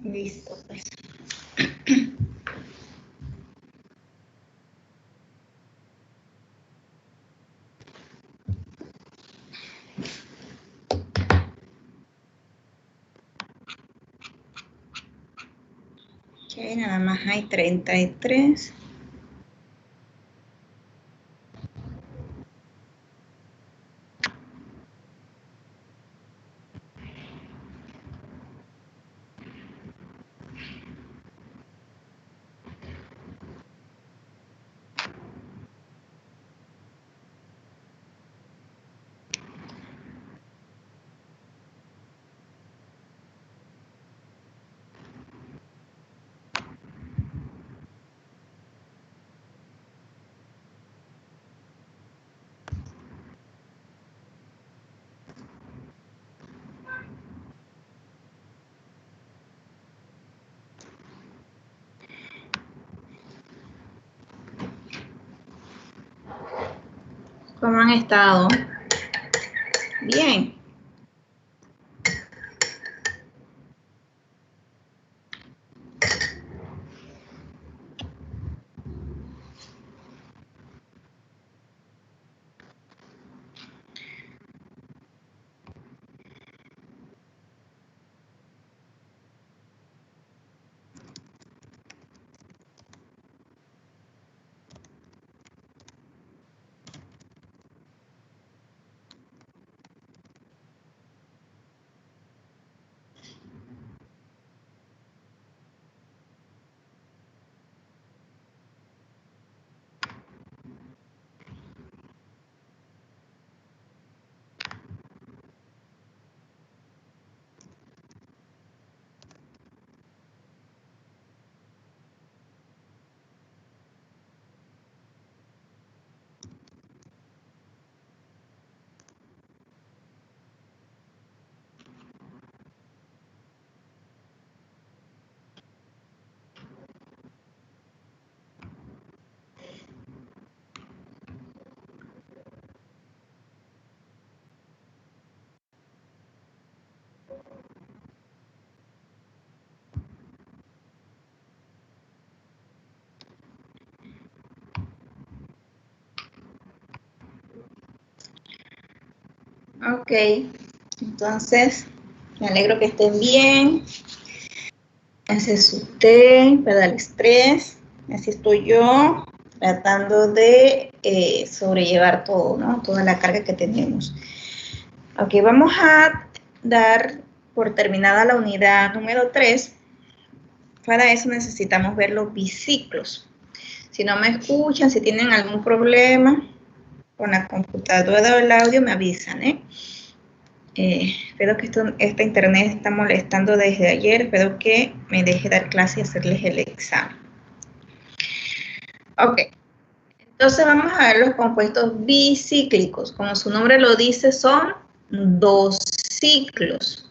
Listo, pues. Ok, nada más hay 33. ¿Cómo han estado? Bien. Ok, entonces me alegro que estén bien. Ese es usted, ¿verdad? El estrés. Así estoy yo, tratando de sobrellevar todo, ¿no? Toda la carga que tenemos. Ok, vamos a dar por terminada la unidad número 3. Para eso necesitamos ver los biciclos. Si no me escuchan, si tienen algún problema con la computadora o el audio, me avisan, ¿eh? Espero que esta internet está molestando desde ayer. Espero que me deje dar clase y hacerles el examen. Ok, entonces vamos a ver los compuestos bicíclicos. Como su nombre lo dice, son dos ciclos.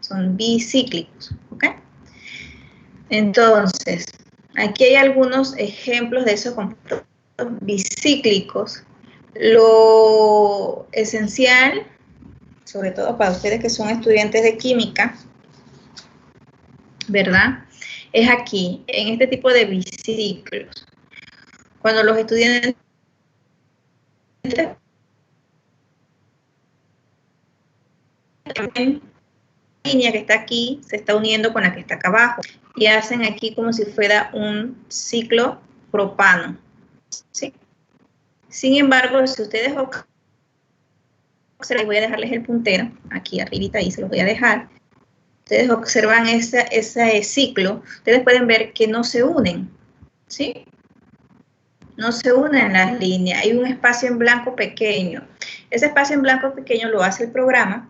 Son bicíclicos, ¿ok? Entonces, aquí hay algunos ejemplos de esos compuestos bicíclicos. Lo esencial, sobre todo para ustedes que son estudiantes de química, ¿verdad? Es aquí, en este tipo de biciclos. Cuando los estudiantes línea que está aquí se está uniendo con la que está acá abajo y hacen aquí como si fuera un ciclo propano, ¿sí? Sin embargo, si ustedes observan, voy a dejarles el puntero aquí arribita, ahí se los voy a dejar. Ustedes observan ese ciclo, ustedes pueden ver que no se unen, ¿sí? No se unen las líneas, hay un espacio en blanco pequeño. Ese espacio en blanco pequeño lo hace el programa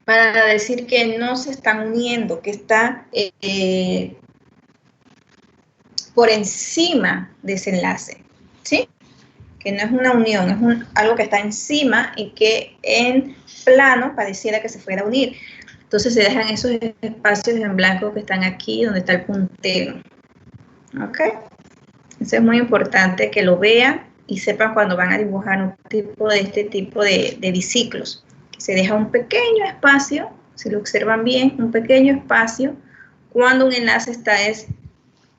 para decir que no se están uniendo, que está por encima de ese enlace, ¿sí? Que no es una unión, es algo que está encima y que en plano pareciera que se fuera a unir. Entonces se dejan esos espacios en blanco que están aquí, donde está el puntero. ¿Ok? Eso es muy importante que lo vean y sepan cuando van a dibujar este tipo de biciclos. Se deja un pequeño espacio si lo observan bien, un pequeño espacio cuando un enlace está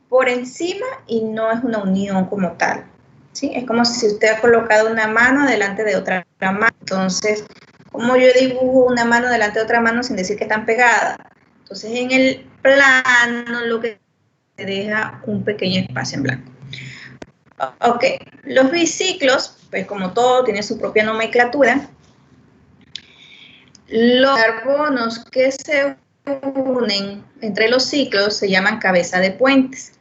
por encima y no es una unión como tal, ¿sí? Es como si usted ha colocado una mano delante de otra mano. Entonces, como yo dibujo una mano delante de otra mano sin decir que están pegadas? Entonces, en el plano lo que se deja un pequeño espacio en blanco. Ok, los biciclos, pues como todo, tiene su propia nomenclatura. Los carbonos que se unen entre los ciclos se llaman cabeza de puentes.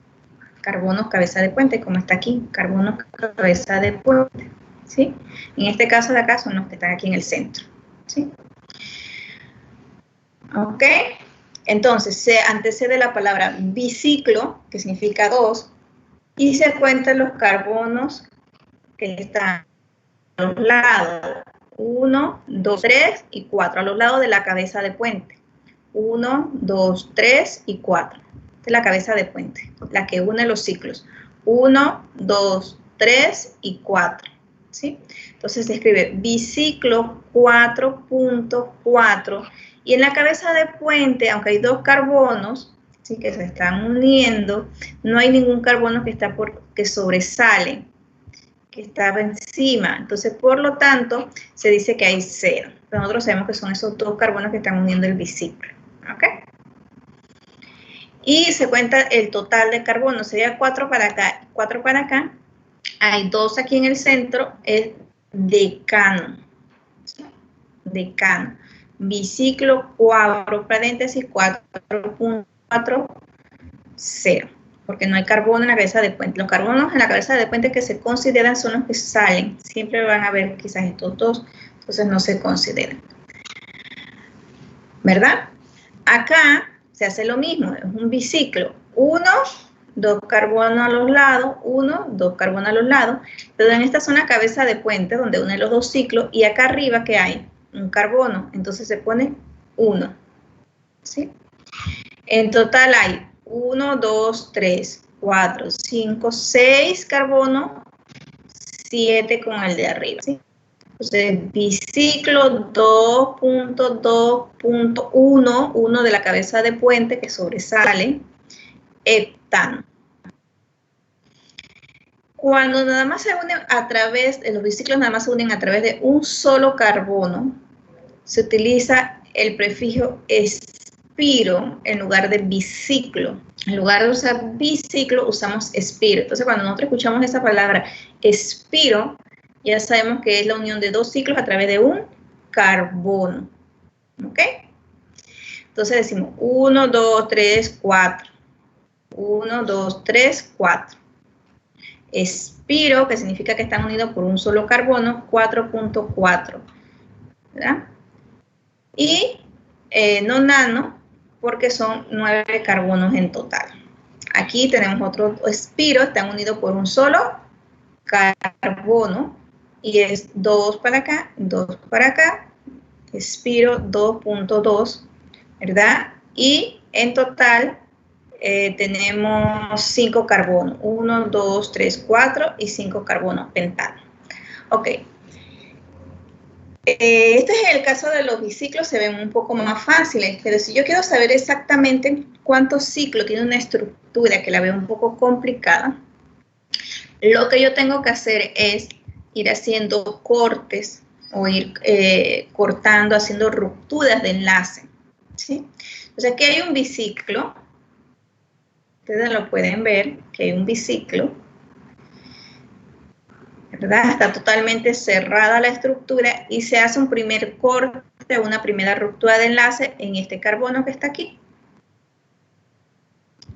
Carbonos cabeza de puente, como está aquí, carbonos cabeza de puente, ¿sí? En este caso de acá son los que están aquí en el centro, ¿sí? Ok, entonces se antecede la palabra biciclo, que significa 2, y se cuentan los carbonos que están a los lados, 1, 2, 3 y 4, a los lados de la cabeza de puente, 1, 2, 3 y 4. Esta es la cabeza de puente, la que une los ciclos. 1, 2, 3 y 4. ¿Sí? Entonces se escribe biciclo 4.4 y en la cabeza de puente, aunque hay dos carbonos, ¿sí?, que se están uniendo, no hay ningún carbono que sobresale, que estaba encima. Entonces, por lo tanto, se dice que hay 0. Pero nosotros sabemos que son esos dos carbonos que están uniendo el biciclo. ¿Ok? Y se cuenta el total de carbono, sería 4 para acá, 4 para acá. Hay 2 aquí en el centro, es decano. ¿Sí? Decano. Biciclo 4, paréntesis, 4.4, 0. Porque no hay carbono en la cabeza de puente. Los carbonos en la cabeza de puente que se consideran son los que salen. Siempre van a ver quizás estos dos, entonces no se consideran. ¿Verdad? Acá se hace lo mismo, es un biciclo. 1, 2 carbonos a los lados, 1, 2 carbonos a los lados, pero en esta zona cabeza de puente donde une los dos ciclos y acá arriba que hay un carbono, entonces se pone 1. ¿Sí? En total hay 1, 2, 3, 4, 5, 6 carbonos, 7 con el de arriba. ¿Sí? Entonces, biciclo 2.2.1, 1 de la cabeza de puente que sobresale, heptano. Cuando nada más se unen a través, los biciclos nada más se unen a través de un solo carbono, se utiliza el prefijo espiro en lugar de biciclo. En lugar de usar biciclo, usamos espiro. Entonces, cuando nosotros escuchamos esa palabra espiro, ya sabemos que es la unión de dos ciclos a través de un carbono. ¿Ok? Entonces decimos 1, 2, 3, 4. 1, 2, 3, 4. Espiro, que significa que están unidos por un solo carbono, 4.4. ¿Verdad? Y nonano, porque son 9 carbonos en total. Aquí tenemos otro espiro, están unidos por un solo carbono, y es 2 para acá, 2 para acá, espiro 2.2, ¿verdad? Y en total tenemos 5 carbonos, 1, 2, 3, 4 y 5 carbonos pentano. Ok. Este es el caso de los biciclos, se ven un poco más fáciles, pero si yo quiero saber exactamente cuántos ciclos tiene una estructura que la veo un poco complicada, lo que yo tengo que hacer es ir haciendo cortes o ir cortando, haciendo rupturas de enlace, ¿sí? Entonces aquí hay un biciclo, ustedes lo pueden ver, que hay un biciclo, ¿verdad? Está totalmente cerrada la estructura y se hace un primer corte, una primera ruptura de enlace en este carbono que está aquí.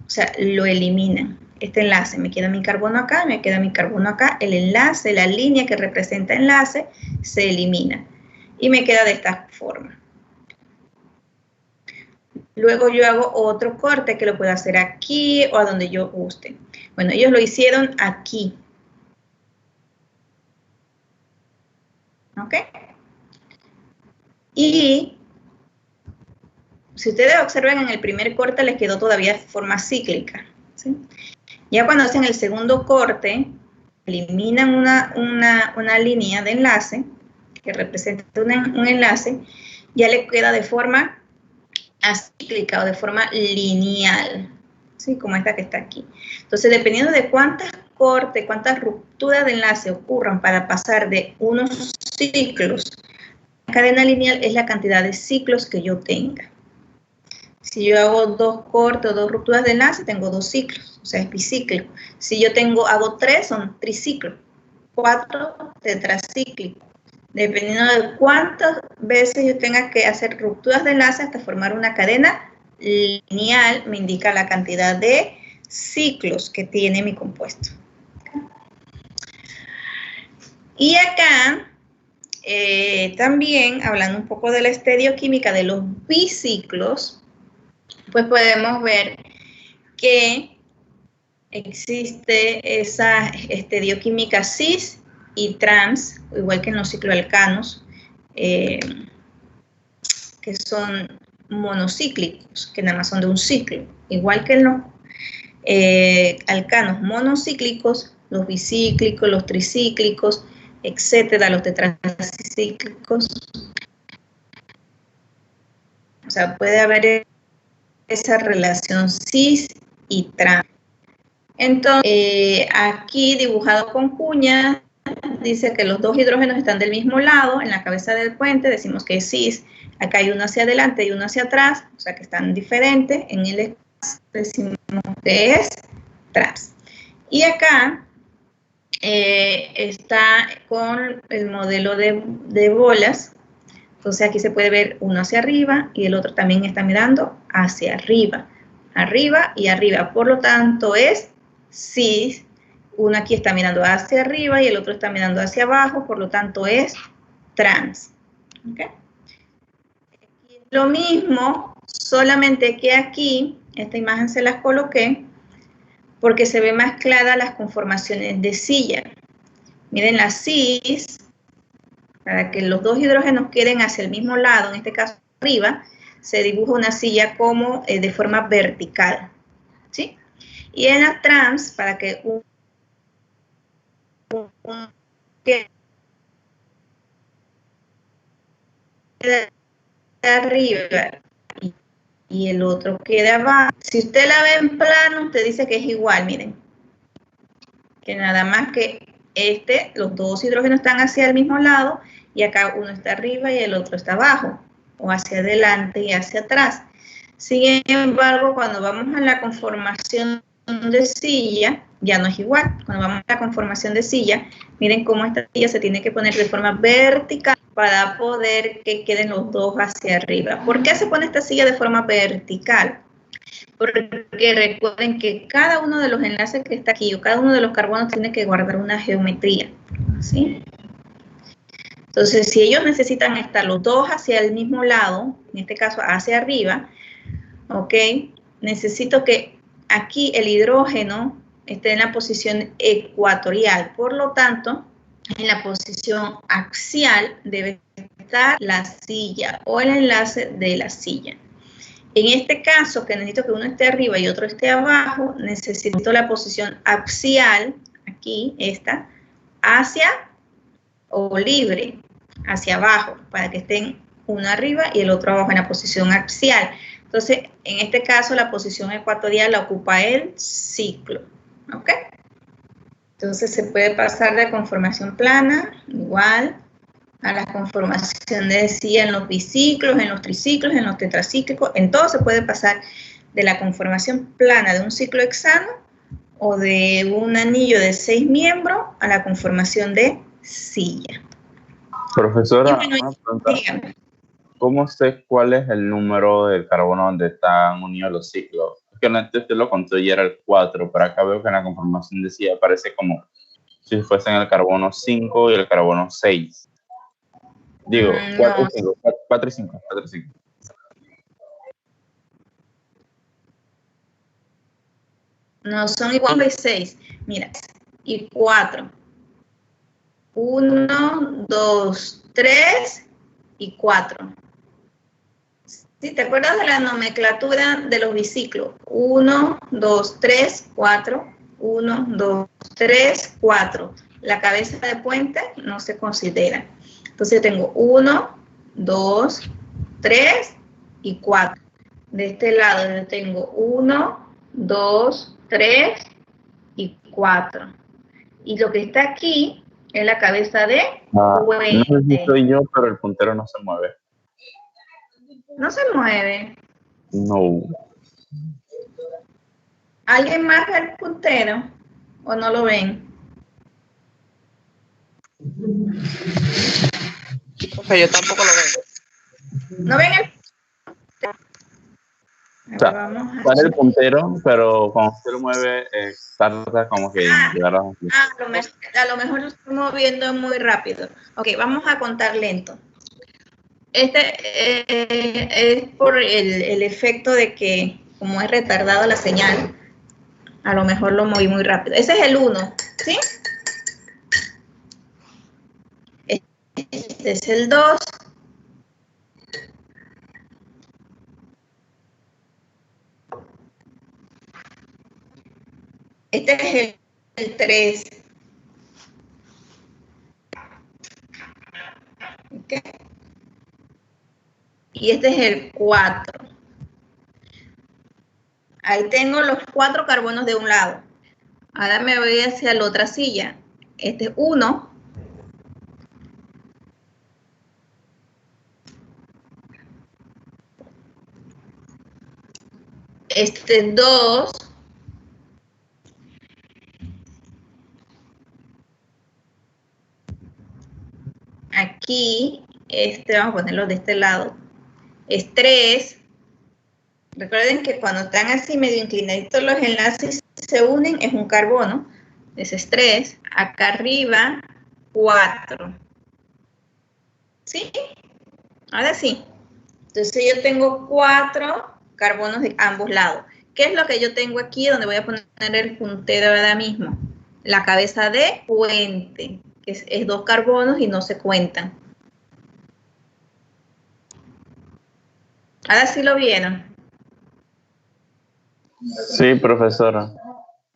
O sea, lo eliminan. Este enlace, me queda mi carbono acá, me queda mi carbono acá, el enlace, la línea que representa enlace, se elimina. Y me queda de esta forma. Luego yo hago otro corte que lo puedo hacer aquí o a donde yo guste. Bueno, ellos lo hicieron aquí. ¿Ok? Y si ustedes observan en el primer corte les quedó todavía de forma cíclica, ¿sí? Ya cuando hacen el segundo corte, eliminan una línea de enlace que representa un enlace, ya le queda de forma acíclica o de forma lineal, ¿sí? Como esta que está aquí. Entonces, dependiendo de cuántas cortes, cuántas rupturas de enlace ocurran para pasar de unos ciclos, la cadena lineal es la cantidad de ciclos que yo tenga. Si yo hago 2 cortes o 2 rupturas de enlace, tengo 2 ciclos, o sea, es bicíclico. Si yo hago 3, son triciclos, 4 tetracíclicos. Dependiendo de cuántas veces yo tenga que hacer rupturas de enlace hasta formar una cadena lineal, me indica la cantidad de ciclos que tiene mi compuesto. Y acá, también, hablando un poco de la estereoquímica de los biciclos, pues podemos ver que existe esa estereoquímica cis y trans, igual que en los cicloalcanos, que son monocíclicos, que nada más son de un ciclo. Igual que en los alcanos monocíclicos, los bicíclicos, los tricíclicos, etcétera, los tetracíclicos. O sea, puede haber esa relación cis y trans. Entonces, aquí dibujado con cuña, dice que los 2 hidrógenos están del mismo lado, en la cabeza del puente, decimos que es cis. Acá hay uno hacia adelante y uno hacia atrás, o sea que están diferentes. En el espacio decimos que es trans. Y acá está con el modelo de bolas. Entonces aquí se puede ver uno hacia arriba y el otro también está mirando hacia arriba. Arriba y arriba. Por lo tanto es cis. Uno aquí está mirando hacia arriba y el otro está mirando hacia abajo. Por lo tanto es trans. ¿Okay? Lo mismo, solamente que aquí, esta imagen se las coloqué porque se ve más clara las conformaciones de silla. Miren la cis, para que los 2 hidrógenos queden hacia el mismo lado, en este caso arriba, se dibuja una silla como de forma vertical, ¿sí? Y en la trans, para que quede arriba y el otro quede abajo. Si usted la ve en plano, usted dice que es igual, miren. Que nada más que los 2 hidrógenos están hacia el mismo lado y acá uno está arriba y el otro está abajo, o hacia adelante y hacia atrás. Sin embargo, cuando vamos a la conformación de silla, ya no es igual. Cuando vamos a la conformación de silla, miren cómo esta silla se tiene que poner de forma vertical para poder que queden los 2 hacia arriba. ¿Por qué se pone esta silla de forma vertical? Porque recuerden que cada uno de los enlaces que está aquí o cada uno de los carbonos tiene que guardar una geometría, ¿sí? Entonces, si ellos necesitan estar los 2 hacia el mismo lado, en este caso hacia arriba, ¿ok? Necesito que aquí el hidrógeno esté en la posición ecuatorial. Por lo tanto, en la posición axial debe estar la silla o el enlace de la silla. En este caso, que necesito que uno esté arriba y otro esté abajo, necesito la posición axial, aquí, esta, hacia o libre, hacia abajo, para que estén uno arriba y el otro abajo en la posición axial. Entonces, en este caso, la posición ecuatorial la ocupa el ciclo, ¿ok? Entonces, se puede pasar de conformación plana, igual, a la conformación de silla en los biciclos, en los triciclos, en los tetracíclicos, en todo se puede pasar de la conformación plana de un ciclo hexano o de un anillo de 6 miembros a la conformación de silla. Profesora, bueno, una pregunta. Dígame. ¿Cómo sé cuál es el número del carbono donde están unidos los ciclos? Porque antes usted lo contó y era el 4, pero acá veo que en la conformación de silla aparece como si fuesen el carbono 5 y el carbono 6. Digo, 4 y 5, 4 y 5, 4 y 5. No, son igual y 6. Mira, y 4. 1, 2, 3 y 4. ¿Sí? ¿Te acuerdas de la nomenclatura de los biciclos? 1, 2, 3, 4. 1, 2, 3, 4. La cabeza de puente no se considera. Entonces tengo 1, 2, 3 y 4. De este lado yo tengo 1, 2, 3 y 4. Y lo que está aquí es la cabeza de puente. No sé si soy yo, pero el puntero no se mueve. No se mueve. No. ¿Alguien más ve el puntero? ¿O no lo ven? Profe, yo tampoco lo veo. ¿No ven el O sea, sale el puntero, pero cuando usted lo mueve, tarda como que llegar a... a lo mejor lo estoy moviendo muy rápido. Ok, vamos a contar lento. Este es por el efecto de que, como es retardado la señal, a lo mejor lo moví muy rápido. Ese es el 1, ¿sí? Este es el 2. Este es el 3. ¿Okay? Y este es el 4. Ahí tengo los 4 carbonos de un lado. Ahora me voy hacia la otra silla. Este es 1. Este es 2. Aquí, vamos a ponerlo de este lado. Es 3. Recuerden que cuando están así medio inclinaditos los enlaces se unen, es un carbono. Ese es 3. Acá arriba, 4. ¿Sí? Ahora sí. Entonces yo tengo 4 carbonos de ambos lados. ¿Qué es lo que yo tengo aquí donde voy a poner el puntero ahora mismo? La cabeza de puente, que es 2 carbonos y no se cuentan. Ahora sí lo vieron. Sí, profesora.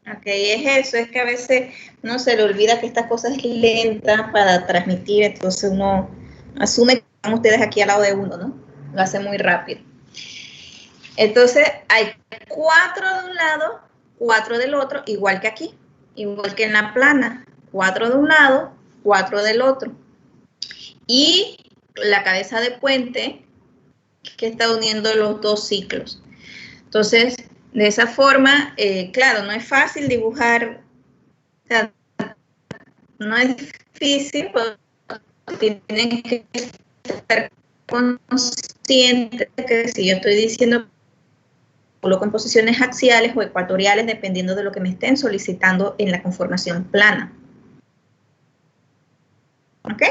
Ok, es eso, es que a veces uno se le olvida que esta cosa es lenta para transmitir, entonces uno asume que están ustedes aquí al lado de uno, ¿no? Lo hace muy rápido. Entonces hay 4 de un lado, 4 del otro, igual que aquí, igual que en la plana, 4 de un lado, 4 del otro. Y la cabeza de puente que está uniendo los dos ciclos. Entonces, de esa forma, claro, no es fácil dibujar, o sea, no es difícil, pero tienen que estar conscientes de que si yo estoy diciendo coloco en posiciones axiales o ecuatoriales, dependiendo de lo que me estén solicitando en la conformación plana. ¿Ok?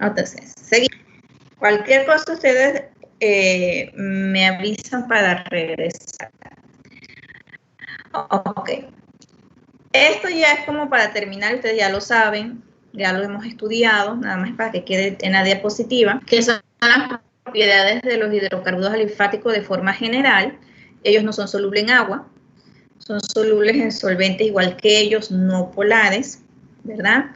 Entonces, seguimos. Cualquier cosa ustedes me avisan para regresar. Ok. Esto ya es como para terminar, ustedes ya lo saben, ya lo hemos estudiado, nada más para que quede en la diapositiva, que son las propiedades de los hidrocarburos alifáticos de forma general. Ellos no son solubles en agua, son solubles en solventes igual que ellos, no polares, ¿verdad?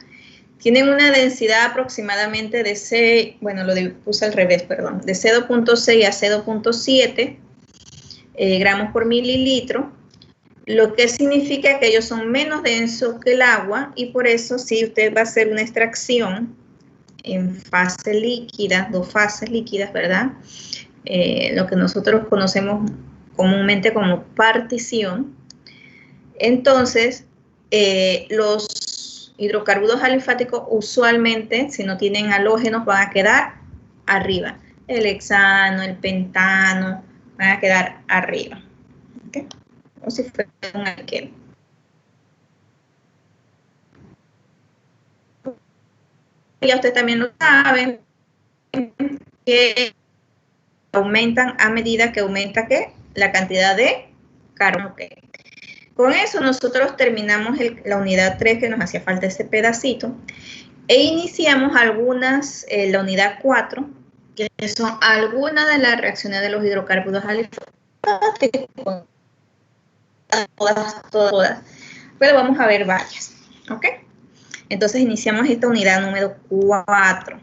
Tienen una densidad aproximadamente de C, bueno, lo puse al revés, perdón, de C2.6 a C2.7 gramos por mililitro, lo que significa que ellos son menos densos que el agua y por eso si usted va a hacer una extracción en fase líquida, 2 fases líquidas, ¿verdad? Lo que nosotros conocemos comúnmente como partición. Entonces, los hidrocarburos alifáticos usualmente, si no tienen halógenos, van a quedar arriba. El hexano, el pentano, van a quedar arriba. ¿Okay? O si fuera un alqueno. Ya ustedes también lo saben, que aumentan a medida que aumenta ¿qué? La cantidad de carbono. Okay. Con eso nosotros terminamos la unidad 3 que nos hacía falta ese pedacito e iniciamos algunas, la unidad 4, que son algunas de las reacciones de los hidrocarburos alifáticos, todas, pero vamos a ver varias, ¿ok? Entonces iniciamos esta unidad número 4.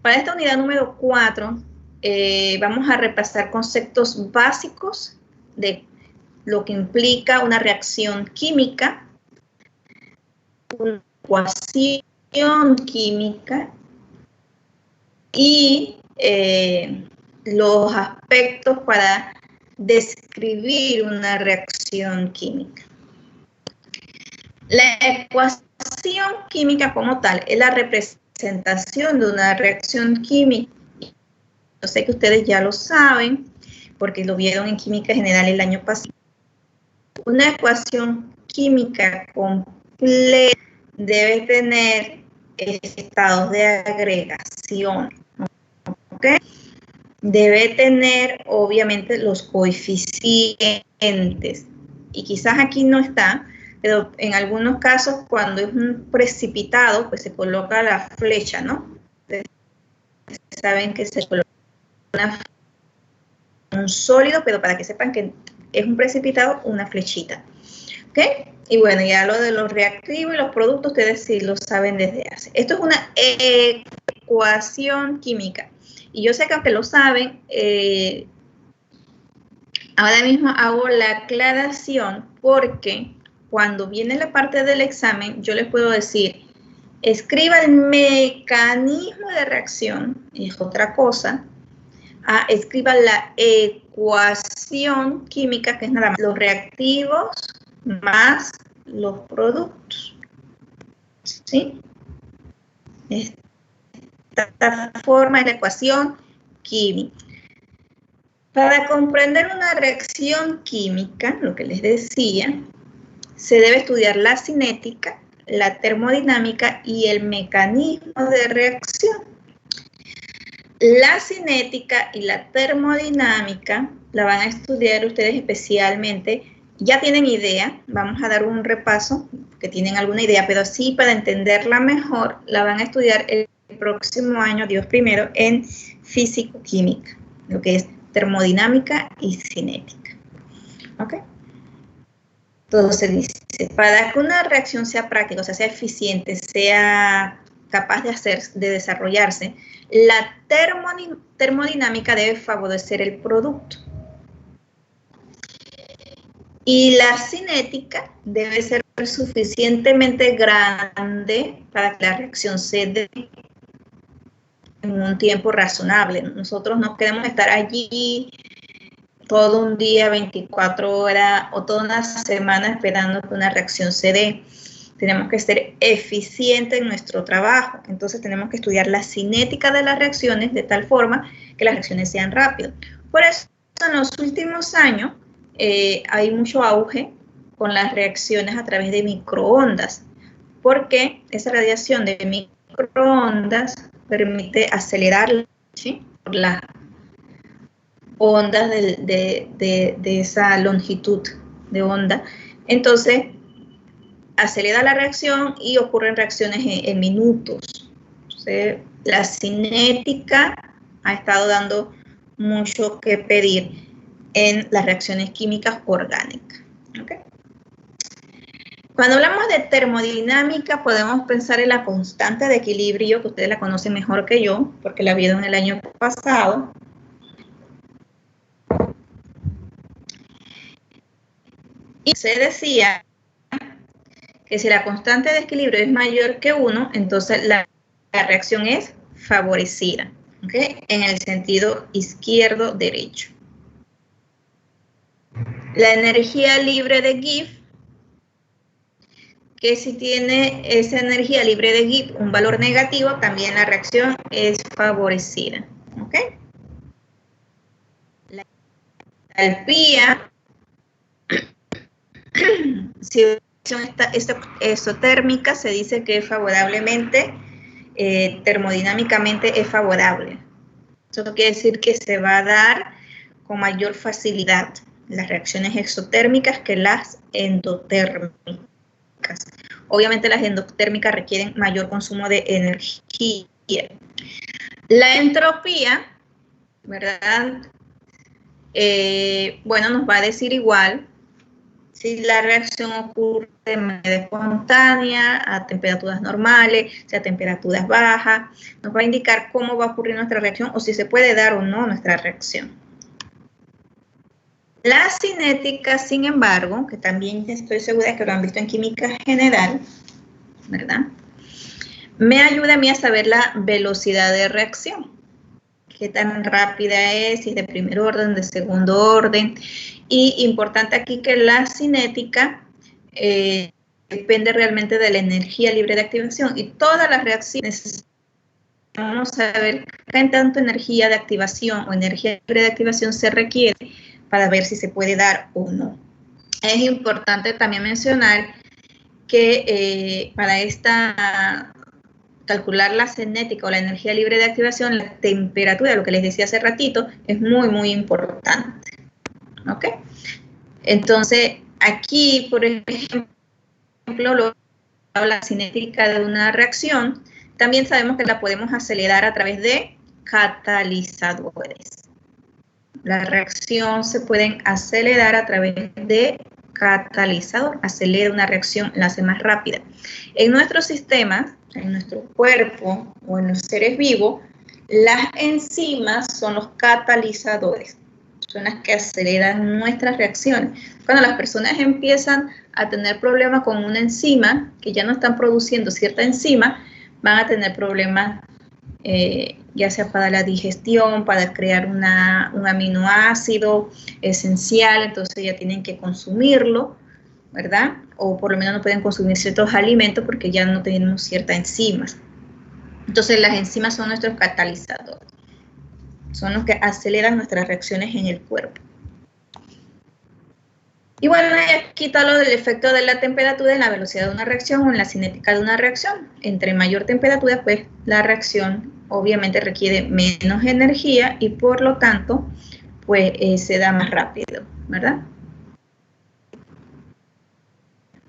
Para esta unidad número 4 vamos a repasar conceptos básicos de lo que implica una reacción química, una ecuación química y los aspectos para describir una reacción química. La ecuación química como tal es la representación de una reacción química. Yo sé que ustedes ya lo saben porque lo vieron en química general el año pasado. Una ecuación química completa debe tener estados de agregación, ¿ok? Debe tener, obviamente, los coeficientes. Y quizás aquí no está, pero en algunos casos, cuando es un precipitado, pues se coloca la flecha, ¿no? Ustedes saben que se coloca un sólido, pero para que sepan que es un precipitado, una flechita. ¿Ok? Y bueno, ya lo de los reactivos y los productos, ustedes sí lo saben desde hace. Esto es una ecuación química. Y yo sé que aunque lo saben, ahora mismo hago la aclaración porque cuando viene la parte del examen, yo les puedo decir, escriba el mecanismo de reacción, es otra cosa. Escriba la ecuación química, que es nada más los reactivos más los productos. ¿Sí? Esta forma es la ecuación química. Para comprender una reacción química, lo que les decía, se debe estudiar la cinética, la termodinámica y el mecanismo de reacción. La cinética y la termodinámica la van a estudiar ustedes especialmente. Ya tienen idea, vamos a dar un repaso, que tienen alguna idea, pero sí para entenderla mejor, la van a estudiar el próximo año, Dios primero, en físico-química, lo que es termodinámica y cinética. ¿Ok? Entonces dice, para que una reacción sea práctica, o sea, sea eficiente, sea capaz de desarrollarse, la termodinámica debe favorecer el producto. Y la cinética debe ser suficientemente grande para que la reacción se dé en un tiempo razonable. Nosotros no queremos estar allí todo un día, 24 horas o toda una semana esperando que una reacción se dé. Tenemos que ser eficientes en nuestro trabajo. Entonces tenemos que estudiar la cinética de las reacciones de tal forma que las reacciones sean rápidas. Por eso en los últimos años hay mucho auge con las reacciones a través de microondas, porque esa radiación de microondas permite acelerar, ¿sí?, por las ondas de esa longitud de onda. Entonces, acelera la reacción y ocurren reacciones en minutos. Entonces, la cinética ha estado dando mucho que pedir en las reacciones químicas orgánicas. ¿Okay? Cuando hablamos de termodinámica, podemos pensar en la constante de equilibrio, que ustedes la conocen mejor que yo, porque la vieron el año pasado. Y se decía que si la constante de equilibrio es mayor que 1, entonces la reacción es favorecida, ¿okay?, en el sentido izquierdo-derecho. La energía libre de Gibbs, que si tiene esa energía libre de Gibbs un valor negativo, también la reacción es favorecida. ¿Ok? La entalpía, si la reacción exotérmica, se dice que favorablemente, termodinámicamente es favorable. Eso quiere decir que se va a dar con mayor facilidad las reacciones exotérmicas que las endotérmicas. Obviamente las endotérmicas requieren mayor consumo de energía. La entropía, ¿verdad? Bueno, nos va a decir igual si la reacción ocurre de manera espontánea, a temperaturas normales, o sea, a temperaturas bajas. Nos va a indicar cómo va a ocurrir nuestra reacción o si se puede dar o no nuestra reacción. La cinética, sin embargo, que también estoy segura que lo han visto en química general, ¿verdad? Me ayuda a mí a saber la velocidad de reacción. Qué tan rápida es, si es de primer orden, de segundo orden. Y importante aquí que la cinética depende realmente de la energía libre de activación. Y todas las reacciones, vamos a ver qué tanto energía de activación o energía libre de activación se requiere para ver si se puede dar o no. Es importante también mencionar que para calcular la cinética o la energía libre de activación, la temperatura, lo que les decía hace ratito, es muy, muy importante. ¿Ok? Entonces, aquí, por ejemplo, la cinética de una reacción, también sabemos que la podemos acelerar a través de catalizadores. La reacción se pueden acelerar a través de catalizador, acelera una reacción, la hace más rápida. En nuestro sistema, en nuestro cuerpo o en los seres vivos, las enzimas son los catalizadores, son las que aceleran nuestras reacciones. Cuando las personas empiezan a tener problemas con una enzima, que ya no están produciendo cierta enzima, van a tener problemas ya sea para la digestión, para crear un aminoácido esencial, entonces ya tienen que consumirlo, ¿verdad? O por lo menos no pueden consumir ciertos alimentos porque ya no tenemos ciertas enzimas. Entonces las enzimas son nuestros catalizadores, son los que aceleran nuestras reacciones en el cuerpo. Y bueno, aquí está lo del efecto de la temperatura en la velocidad de una reacción o en la cinética de una reacción. Entre mayor temperatura, pues la reacción obviamente requiere menos energía y por lo tanto, pues se da más rápido, ¿verdad?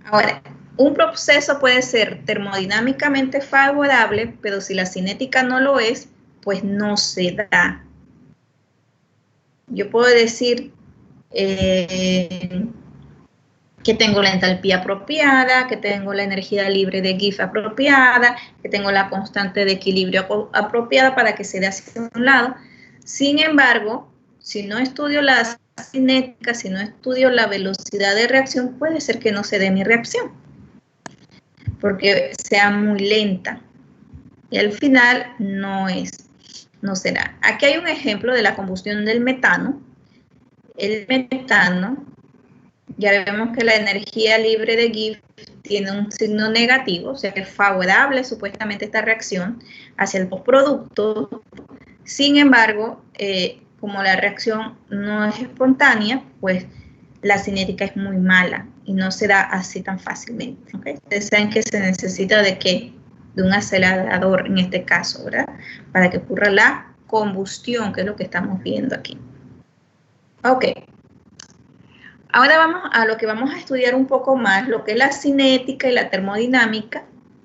Ahora, un proceso puede ser termodinámicamente favorable, pero si la cinética no lo es, pues no se da. Yo puedo decir que tengo la entalpía apropiada, que tengo la energía libre de Gibbs apropiada, que tengo la constante de equilibrio apropiada para que se dé hacia un lado. Sin embargo, si no estudio la cinética, si no estudio la velocidad de reacción, puede ser que no se dé mi reacción, porque sea muy lenta. Y al final no será. Aquí hay un ejemplo de la combustión del metano. El metano, ya vemos que la energía libre de Gibbs tiene un signo negativo, o sea que es favorable supuestamente esta reacción hacia el postproducto. Sin embargo, como la reacción no es espontánea, pues la cinética es muy mala y no se da así tan fácilmente. ¿Okay? Ustedes saben que se necesita de ¿qué? De un acelerador en este caso, ¿verdad? Para que ocurra la combustión, que es lo que estamos viendo aquí. Ok. Ahora vamos a lo que vamos a estudiar un poco más, lo que es la cinética y la termodinámica.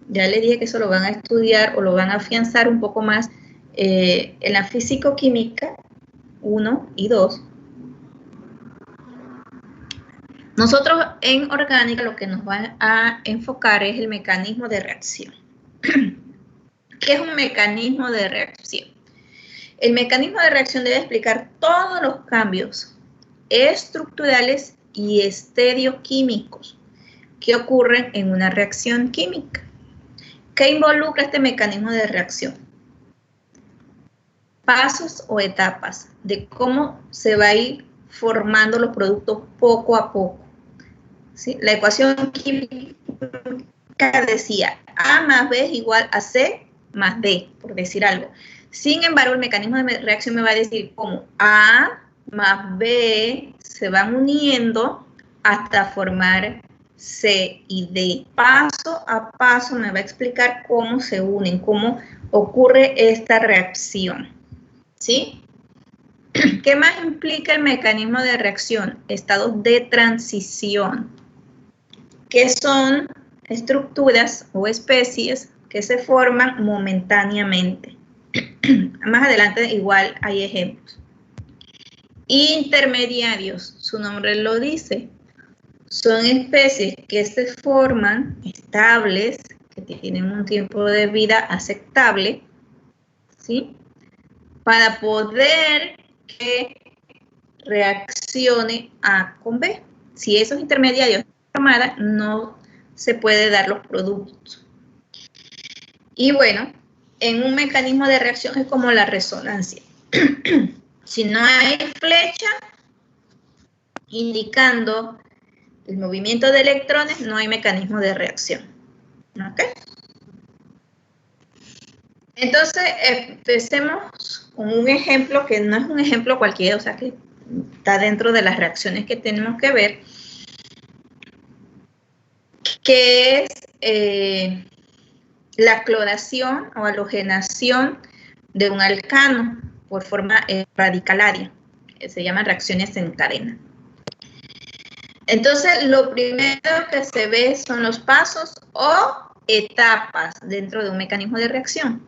Ya les dije que eso lo van a estudiar o lo van a afianzar un poco más en la físico-química 1 y 2. Nosotros en orgánica lo que nos va a enfocar es el mecanismo de reacción. ¿Qué es un mecanismo de reacción? El mecanismo de reacción debe explicar todos los cambios estructurales y estereoquímicos que ocurren en una reacción química. ¿Qué involucra este mecanismo de reacción? Pasos o etapas de cómo se va a ir formando los productos poco a poco. ¿Sí? La ecuación química decía A más B es igual a C más D, por decir algo. Sin embargo, el mecanismo de reacción me va a decir cómo A más B se van uniendo hasta formar C y D. Paso a paso me va a explicar cómo se unen, cómo ocurre esta reacción. ¿Sí? ¿Qué más implica el mecanismo de reacción? Estados de transición, que son estructuras o especies que se forman momentáneamente. Más adelante igual hay ejemplos. Intermediarios, su nombre lo dice, son especies que se forman estables, que tienen un tiempo de vida aceptable, ¿sí? Para poder que reaccione A con B. Si esos intermediarios están formados, no se puede dar los productos. Y bueno, en un mecanismo de reacción es como la resonancia. Si no hay flecha indicando el movimiento de electrones, no hay mecanismo de reacción. ¿Ok? Entonces, empecemos con un ejemplo que no es un ejemplo cualquiera, o sea, que está dentro de las reacciones que tenemos que ver, que es la cloración o halogenación de un alcano por forma radicalaria. Se llaman reacciones en cadena. Entonces, lo primero que se ve son los pasos o etapas dentro de un mecanismo de reacción.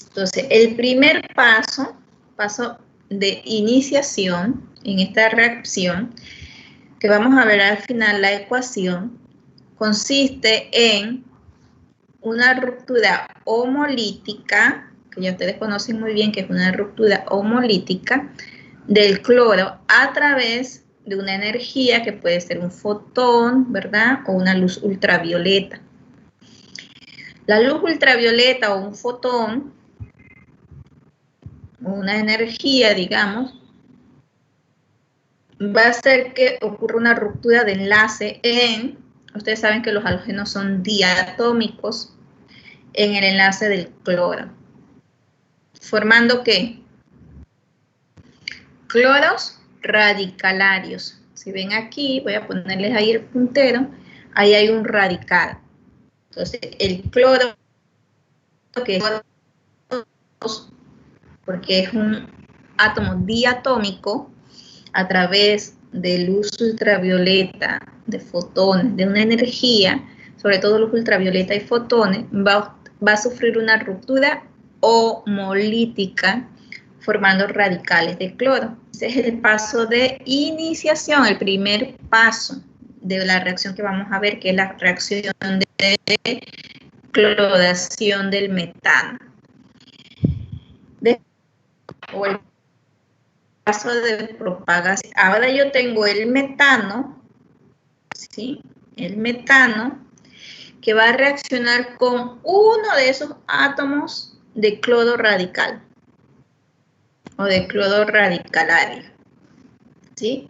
Entonces, el primer paso de iniciación en esta reacción, que vamos a ver al final la ecuación, consiste en una ruptura homolítica, que ya ustedes conocen muy bien que es una ruptura homolítica del cloro a través de una energía que puede ser un fotón, ¿verdad? O una luz ultravioleta. La luz ultravioleta o un fotón, una energía, digamos, va a hacer que ocurra una ruptura de enlace ustedes saben que los halógenos son diatómicos, en el enlace del cloro. ¿Formando qué? Cloros radicalarios. Si ven aquí, voy a ponerles ahí el puntero, ahí hay un radical. Entonces, el cloro, que es porque es un átomo diatómico, a través de luz ultravioleta, de fotones, de una energía, sobre todo luz ultravioleta y fotones, va a sufrir una ruptura homolítica formando radicales de cloro. Ese es el paso de iniciación, el primer paso de la reacción que vamos a ver, que es la reacción de cloración del metano. O el paso de propagación. Ahora yo tengo el metano, ¿sí? El metano que va a reaccionar con uno de esos átomos de cloro radical o de cloro radicalario, ¿sí?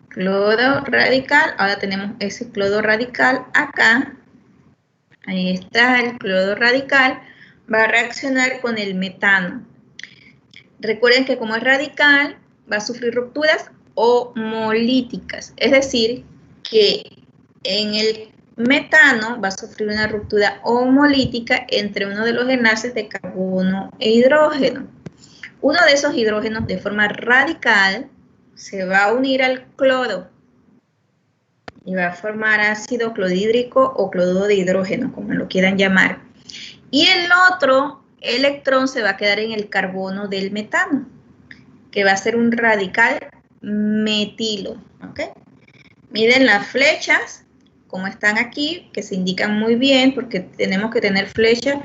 Cloro radical, ahora tenemos ese cloro radical acá, ahí está el cloro radical, va a reaccionar con el metano. Recuerden que como es radical, va a sufrir rupturas homolíticas, es decir, que en el metano va a sufrir una ruptura homolítica entre uno de los enlaces de carbono e hidrógeno. Uno de esos hidrógenos de forma radical se va a unir al cloro y va a formar ácido clorhídrico o cloruro de hidrógeno, como lo quieran llamar. Y el otro electrón se va a quedar en el carbono del metano, que va a ser un radical metilo. ¿Ok? Miren las flechas, como están aquí, que se indican muy bien, porque tenemos que tener flechas.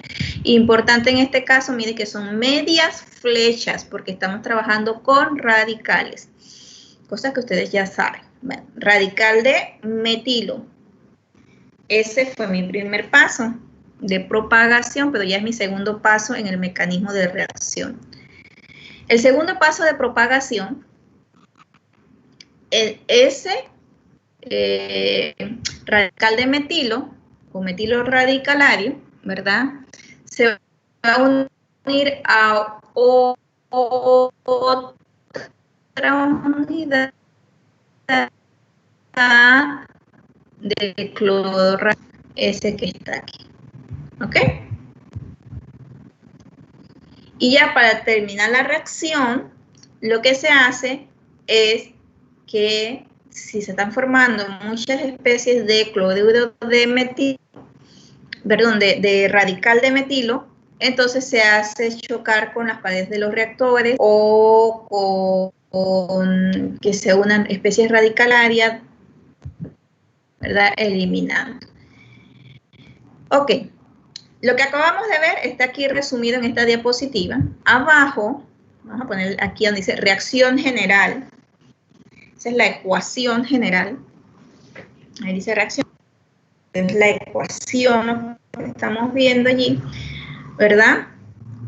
Importante en este caso, miren que son medias flechas, porque estamos trabajando con radicales. Cosas que ustedes ya saben. Bueno, radical de metilo. Ese fue mi primer paso de propagación, pero ya es mi segundo paso en el mecanismo de reacción. El segundo paso de propagación, ese radical de metilo, o metilo radicalario, ¿verdad? Se va a unir a otra unidad de cloro, ese que está aquí. ¿Ok? Y ya para terminar la reacción, lo que se hace es que si se están formando muchas especies de cloruro de metilo, perdón, de radical de metilo, entonces se hace chocar con las paredes de los reactores o que se unan especies radicalarias, ¿verdad? Eliminando. Ok, lo que acabamos de ver está aquí resumido en esta diapositiva. Abajo, vamos a poner aquí donde dice reacción general. Esa es la ecuación general. Ahí dice reacción. Es la ecuación que estamos viendo allí, ¿verdad?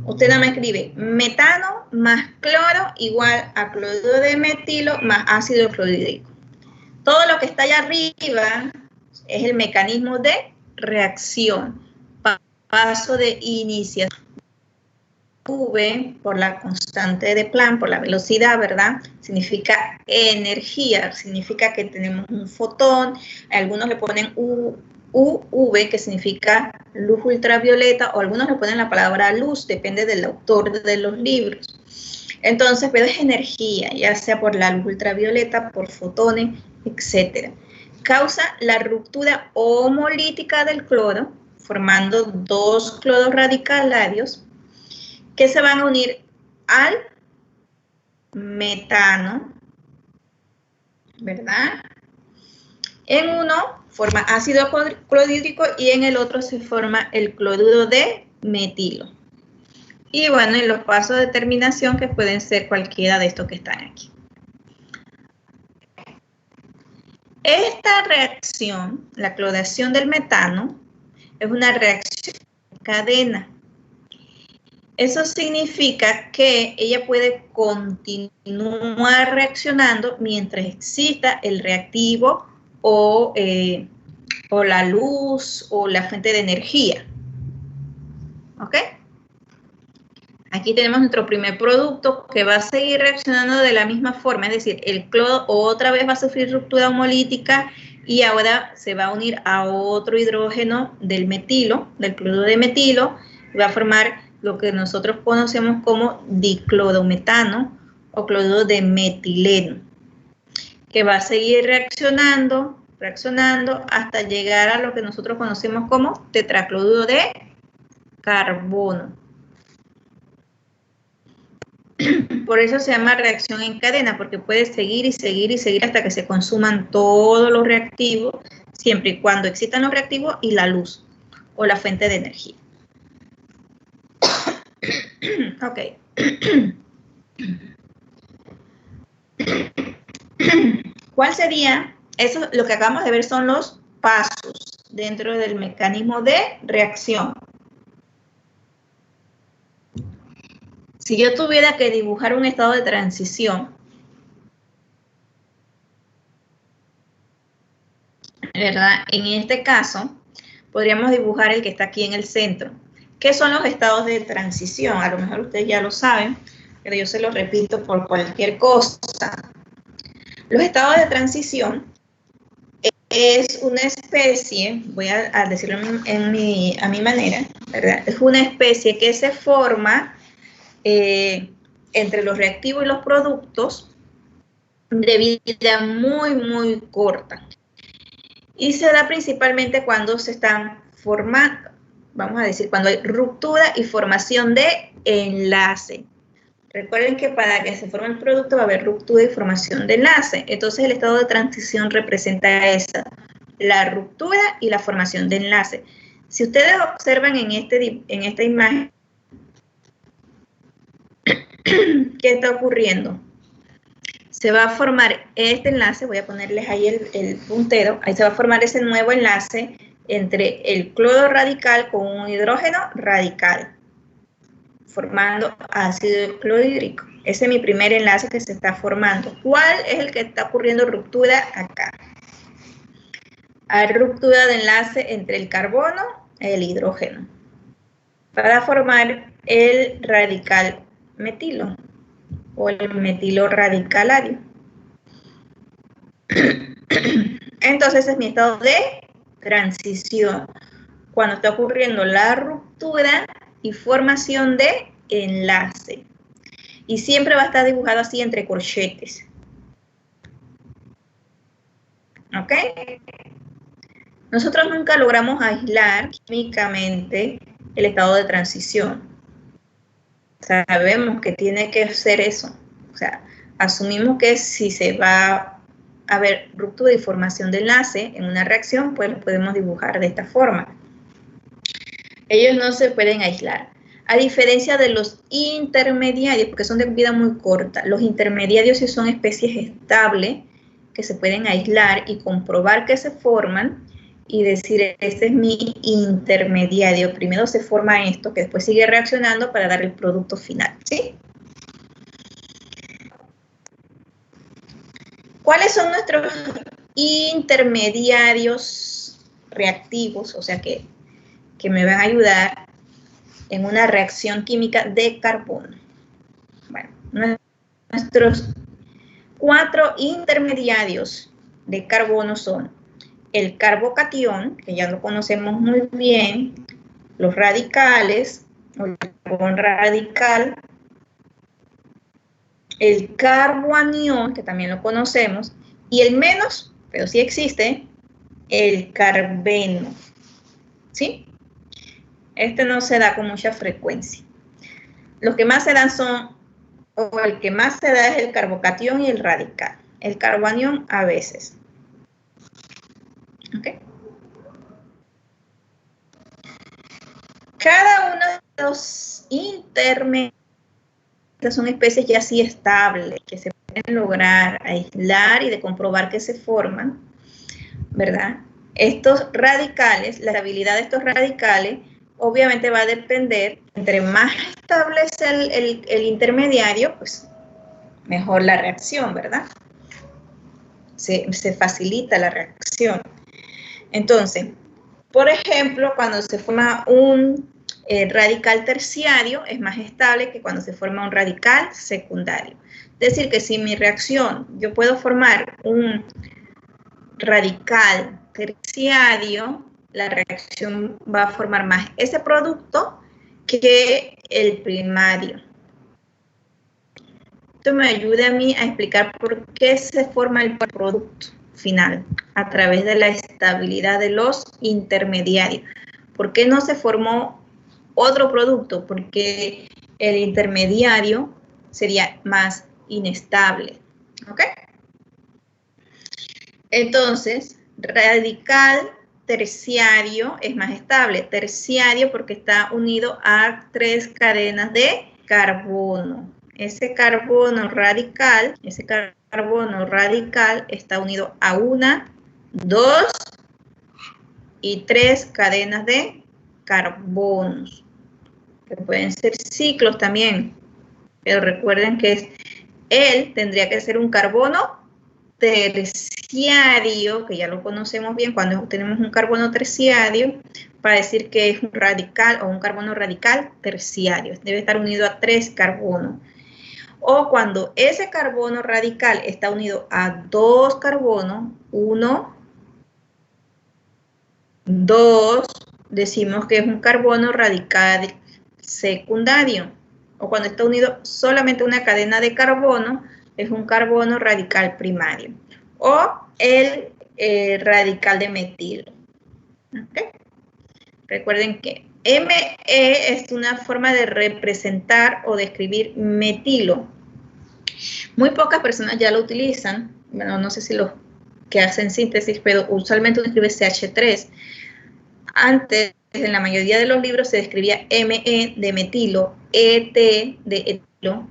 Usted nada más escribe metano más cloro igual a cloruro de metilo más ácido clorhídrico. Todo lo que está allá arriba es el mecanismo de reacción. Paso de iniciación. V por la constante de Planck, por la velocidad, ¿verdad? Significa energía, significa que tenemos un fotón. Algunos le ponen UV, que significa luz ultravioleta, o algunos le ponen la palabra luz, depende del autor de los libros. Entonces, pero es energía, ya sea por la luz ultravioleta, por fotones, etc. Causa la ruptura homolítica del cloro, formando dos cloros radicalarios que se van a unir al metano, ¿verdad? En uno forma ácido clorhídrico y en el otro se forma el cloruro de metilo. Y bueno, en los pasos de terminación que pueden ser cualquiera de estos que están aquí. Esta reacción, la cloración del metano, es una reacción en cadena. Eso significa que ella puede continuar reaccionando mientras exista el reactivo o la luz o la fuente de energía. ¿Ok? Aquí tenemos nuestro primer producto que va a seguir reaccionando de la misma forma, es decir, el cloro otra vez va a sufrir ruptura homolítica y ahora se va a unir a otro hidrógeno del metilo, del cloruro de metilo, y va a formar lo que nosotros conocemos como diclorometano o cloruro de metileno, que va a seguir reaccionando hasta llegar a lo que nosotros conocemos como tetracloruro de carbono. Por eso se llama reacción en cadena, porque puede seguir y seguir y seguir hasta que se consuman todos los reactivos, siempre y cuando existan los reactivos y la luz o la fuente de energía. Ok. ¿Cuál sería? Eso, lo que acabamos de ver son los pasos dentro del mecanismo de reacción. Si yo tuviera que dibujar un estado de transición, ¿verdad? En este caso, podríamos dibujar el que está aquí en el centro. ¿Qué son los estados de transición? A lo mejor ustedes ya lo saben, pero yo se lo repito por cualquier cosa. Los estados de transición es una especie, voy a decirlo a mi manera, ¿verdad? Es una especie que se forma entre los reactivos y los productos de vida muy, muy corta. Y se da principalmente cuando se están formando, vamos a decir, cuando hay ruptura y formación de enlace. Recuerden que para que se forme el producto va a haber ruptura y formación de enlace. Entonces el estado de transición representa esa, la ruptura y la formación de enlace. Si ustedes observan en esta imagen, ¿qué está ocurriendo? Se va a formar este enlace, voy a ponerles ahí el puntero, ahí se va a formar ese nuevo enlace entre el cloro radical con un hidrógeno radical, formando ácido clorhídrico. Ese es mi primer enlace que se está formando. ¿Cuál es el que está ocurriendo ruptura acá? Hay ruptura de enlace entre el carbono y el hidrógeno para formar el radical metilo o el metilo radicalario. Entonces ese es mi estado de transición, cuando está ocurriendo la ruptura y formación de enlace. Y siempre va a estar dibujado así entre corchetes. ¿Ok? Nosotros nunca logramos aislar químicamente el estado de transición. Sabemos que tiene que ser eso. O sea, asumimos que si se va a haber ruptura y formación de enlace en una reacción, pues lo podemos dibujar de esta forma. Ellos no se pueden aislar. A diferencia de los intermediarios, porque son de vida muy corta, los intermediarios sí son especies estables que se pueden aislar y comprobar que se forman y decir, este es mi intermediario. Primero se forma esto, que después sigue reaccionando para dar el producto final, ¿sí? ¿Cuáles son nuestros intermediarios reactivos? O sea, que me van a ayudar en una reacción química de carbono. Bueno, nuestros 4 intermediarios de carbono son el carbocatión, que ya lo conocemos muy bien, los radicales, el carbón radical, el carboanión, que también lo conocemos, y el menos, pero sí existe, el carbeno, ¿sí? Este no se da con mucha frecuencia. Los que más se dan son, o el que más se da es el carbocatión y el radical. El carbanión a veces. ¿Ok? Cada uno de los intermediarios son especies ya así estables, que se pueden lograr aislar y de comprobar que se forman, ¿verdad? Estos radicales, la estabilidad de estos radicales, obviamente va a depender, entre más estable es el intermediario, pues mejor la reacción, ¿verdad? Se facilita la reacción. Entonces, por ejemplo, cuando se forma un radical terciario, es más estable que cuando se forma un radical secundario. Es decir, que si mi reacción, yo puedo formar un radical terciario, la reacción va a formar más ese producto que el primario. Esto me ayuda a mí a explicar por qué se forma el producto final a través de la estabilidad de los intermediarios. ¿Por qué no se formó otro producto? Porque el intermediario sería más inestable. ¿Ok? Entonces, radical terciario es más estable. Terciario porque está unido a 3 cadenas de carbono. Ese carbono radical está unido a 1, 2 y 3 cadenas de carbonos. Que pueden ser ciclos también. Pero recuerden que él tendría que ser un carbono terciario, que ya lo conocemos bien cuando tenemos un carbono terciario, para decir que es un radical o un carbono radical terciario. Debe estar unido a 3 carbonos. O cuando ese carbono radical está unido a 2 carbonos, 1, 2, decimos que es un carbono radical secundario. O cuando está unido solamente a una cadena de carbono, es un carbono radical primario. O el radical de metilo. ¿Okay? Recuerden que Me es una forma de representar o de escribir metilo. Muy pocas personas ya lo utilizan. Bueno, no sé si los que hacen síntesis, pero usualmente uno escribe CH3. Antes, en la mayoría de los libros se escribía Me de metilo, ET de etilo.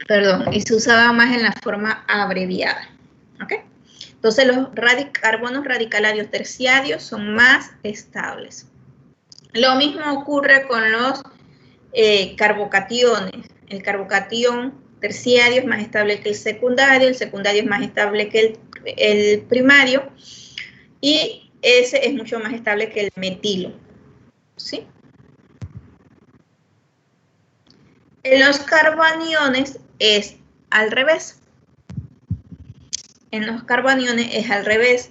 Perdón, y se usaba más en la forma abreviada. ¿Ok? Entonces los carbonos radicalarios terciarios son más estables. Lo mismo ocurre con los carbocationes. El carbocatión terciario es más estable que el secundario es más estable que el primario y ese es mucho más estable que el metilo. ¿Sí? En los carboaniones es al revés. En los carboaniones es al revés.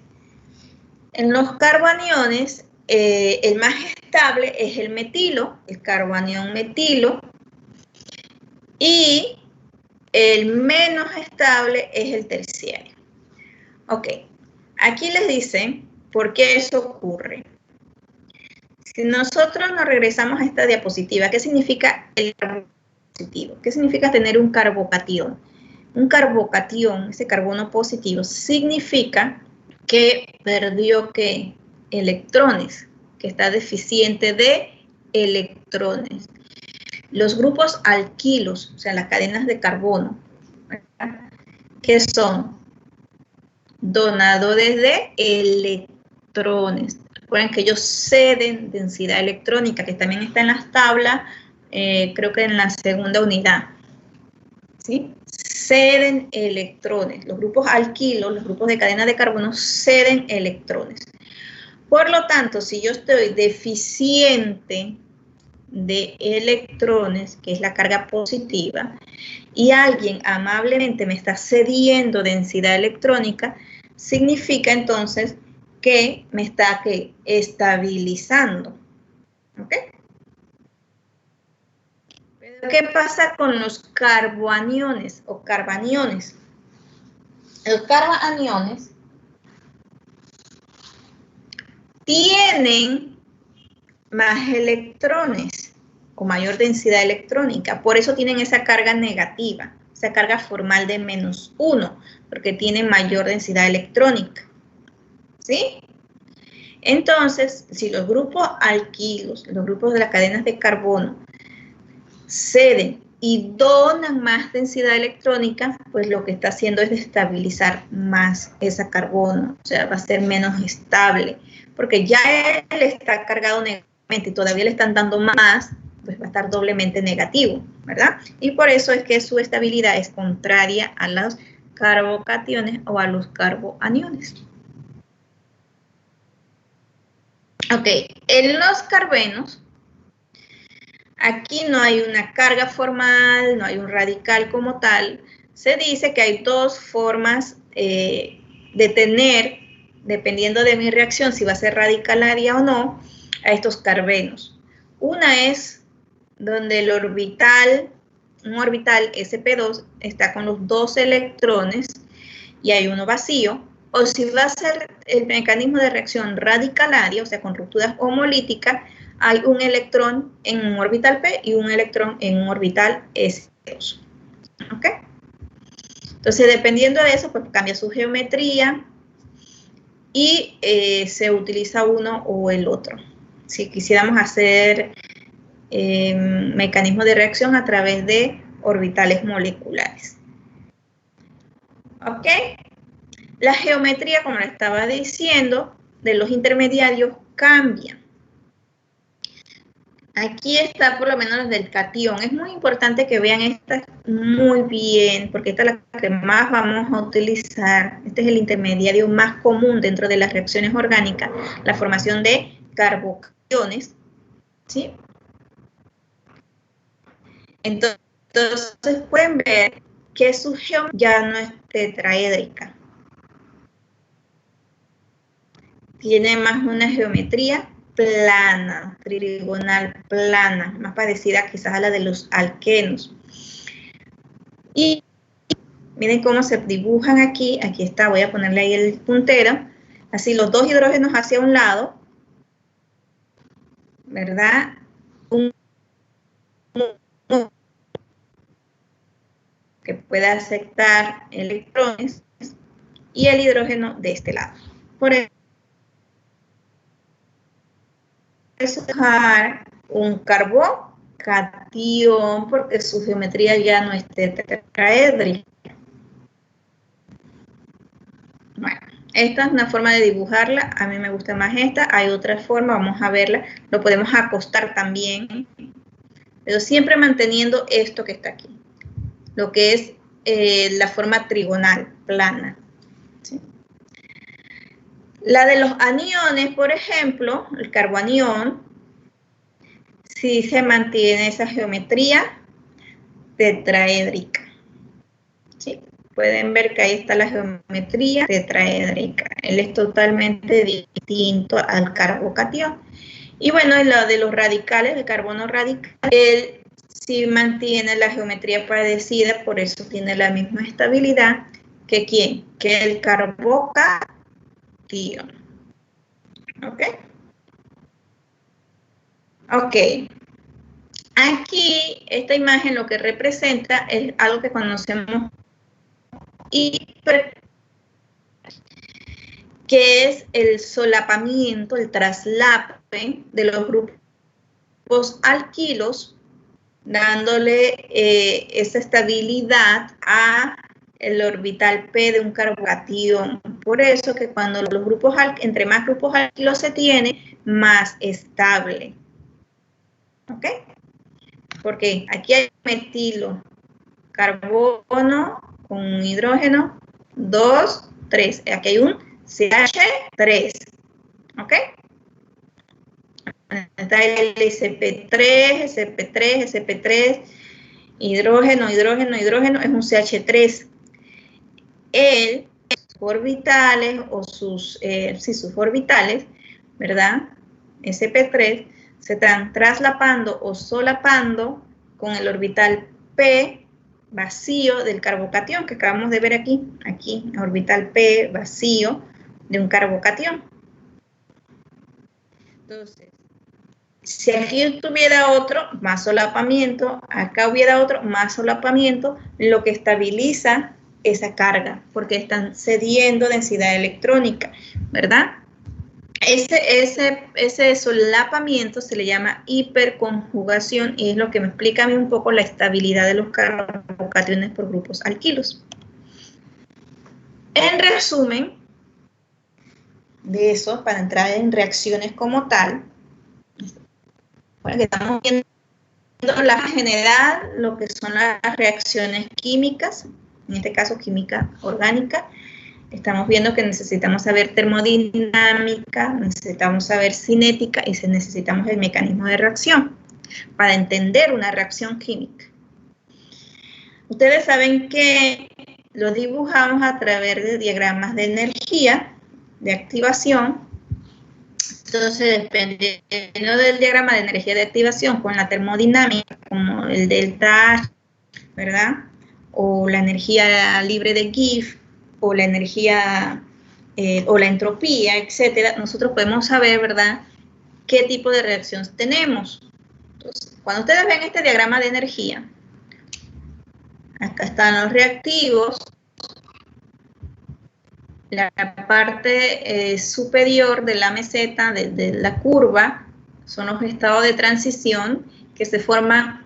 En los carboaniones, el más estable es el metilo, el carbanión metilo, y el menos estable es el terciario. Ok, aquí les dicen por qué eso ocurre. Si nosotros nos regresamos a esta diapositiva, ¿qué significa el positivo. ¿Qué significa tener un carbocatión? Un carbocatión, ese carbono positivo, significa que perdió, ¿qué? Electrones, que está deficiente de electrones. Los grupos alquilos, o sea, las cadenas de carbono, ¿verdad? ¿Qué son? Donadores de electrones. Recuerden que ellos ceden densidad electrónica, que también está en las tablas, creo que en la segunda unidad. ¿Sí? Ceden electrones. Los grupos alquilos, los grupos de cadena de carbono, ceden electrones. Por lo tanto, si yo estoy deficiente de electrones, que es la carga positiva, y alguien amablemente me está cediendo densidad electrónica, significa entonces que me está estabilizando. ¿Ok? Pero ¿qué pasa con los carboaniones o carbaniones? Los carbaniones tienen más electrones o mayor densidad electrónica, por eso tienen esa carga negativa, esa carga formal de -1, porque tienen mayor densidad electrónica. ¿Sí? Entonces, si los grupos alquilos, los grupos de las cadenas de carbono, ceden y donan más densidad electrónica, pues lo que está haciendo es estabilizar más ese carbono, o sea, va a ser menos estable, porque ya él está cargado negativamente y todavía le están dando más, pues va a estar doblemente negativo, ¿verdad? Y por eso es que su estabilidad es contraria a los carbocationes o a los carboaniones. Ok, en los carbenos, aquí no hay una carga formal, no hay un radical como tal. Se dice que hay dos formas de tener, dependiendo de mi reacción, si va a ser radicalaria o no, a estos carbenos. Una es donde el orbital, un orbital sp2, está con los 2 electrones y hay uno vacío. O si va a ser el mecanismo de reacción radicalaria, o sea, con rupturas homolíticas, hay un electrón en un orbital p y un electrón en un orbital s2. ¿Ok? Entonces, dependiendo de eso, pues cambia su geometría y se utiliza uno o el otro. Si quisiéramos hacer mecanismo de reacción a través de orbitales moleculares. ¿Ok? La geometría, como le estaba diciendo, de los intermediarios cambia. Aquí está por lo menos los del catión. Es muy importante que vean esta muy bien, porque esta es la que más vamos a utilizar. Este es el intermediario más común dentro de las reacciones orgánicas, la formación de carbocationes. ¿Sí? Entonces pueden ver que su geometría ya no es tetraédrica. Tiene más una geometría plana, trigonal plana, más parecida quizás a la de los alquenos. Y miren cómo se dibujan aquí. Aquí está, voy a ponerle ahí el puntero. Así los dos hidrógenos hacia un lado, ¿verdad? Que pueda aceptar electrones y el hidrógeno de este lado. Por eso un carbocatión porque su geometría ya no es tetraédrica. Bueno, esta es una forma de dibujarla. A mí me gusta más esta. Hay otra forma, vamos a verla. Lo podemos acostar también, pero siempre manteniendo esto que está aquí. Lo que es la forma trigonal, plana. ¿Sí? La de los aniones, por ejemplo, el carboanión, sí se mantiene esa geometría tetraédrica. ¿Sí? Pueden ver que ahí está la geometría tetraédrica. Él es totalmente distinto al carbocatión. Y bueno, la de los radicales, el carbono radical, él sí mantiene la geometría parecida, por eso tiene la misma estabilidad que ¿quién? Que el carbocatión. ¿Ok? Ok. Aquí, esta imagen lo que representa es algo que conocemos que es el solapamiento, el traslape de los grupos alquilos, dándole esa estabilidad a el orbital P de un carbocatión. Por eso que cuando los grupos, entre más grupos alquilos se tiene, más estable. ¿Ok? Porque aquí hay metilo, carbono con hidrógeno, 2, 3. Aquí hay un CH3. ¿Ok? Está el SP3, SP3, SP3, hidrógeno, hidrógeno, hidrógeno, es un CH3. Sus orbitales o sus orbitales, ¿verdad? SP3 se están traslapando o solapando con el orbital P vacío del carbocatión que acabamos de ver aquí, orbital P vacío de un carbocatión. Entonces, si aquí tuviera otro, más solapamiento, acá hubiera otro, más solapamiento, lo que estabiliza esa carga, porque están cediendo densidad electrónica, ¿verdad? Ese solapamiento se le llama hiperconjugación y es lo que me explica a mí un poco la estabilidad de los carbocationes por grupos alquilos. En resumen de eso, para entrar en reacciones como tal, bueno, que estamos viendo la general, lo que son las reacciones químicas, en este caso química orgánica. Estamos viendo que necesitamos saber termodinámica, necesitamos saber cinética y necesitamos el mecanismo de reacción para entender una reacción química. Ustedes saben que lo dibujamos a través de diagramas de energía, de activación. Entonces, dependiendo del diagrama de energía de activación con la termodinámica, como el delta H, ¿verdad? O la energía libre de Gibbs, o la energía, o la entropía, etcétera, nosotros podemos saber, ¿verdad?, qué tipo de reacción tenemos. Entonces, cuando ustedes ven este diagrama de energía, acá están los reactivos, la parte superior de la meseta, de la curva, son los estados de transición que se forman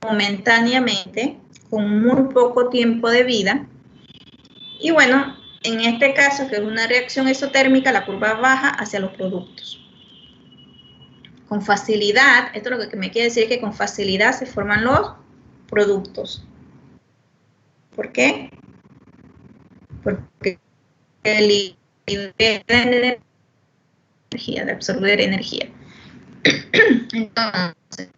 momentáneamente, con muy poco tiempo de vida. Y bueno, en este caso, que es una reacción exotérmica, la curva baja hacia los productos. Con facilidad, esto lo que me quiere decir es que con facilidad se forman los productos. ¿Por qué? Porque el nivel de energía, de absorber energía. Entonces,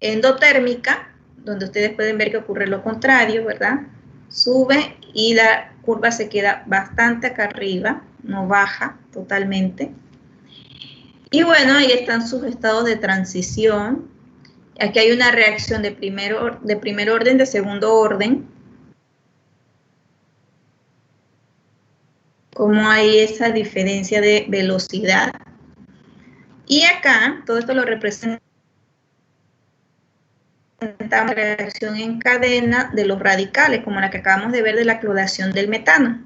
endotérmica, donde ustedes pueden ver que ocurre lo contrario, ¿verdad? Sube y la curva se queda bastante acá arriba, no baja totalmente. Y bueno, ahí están sus estados de transición. Aquí hay una reacción de primer orden, de segundo orden. Cómo hay esa diferencia de velocidad. Y acá, todo esto lo representa una reacción en cadena de los radicales, como la que acabamos de ver de la cloración del metano.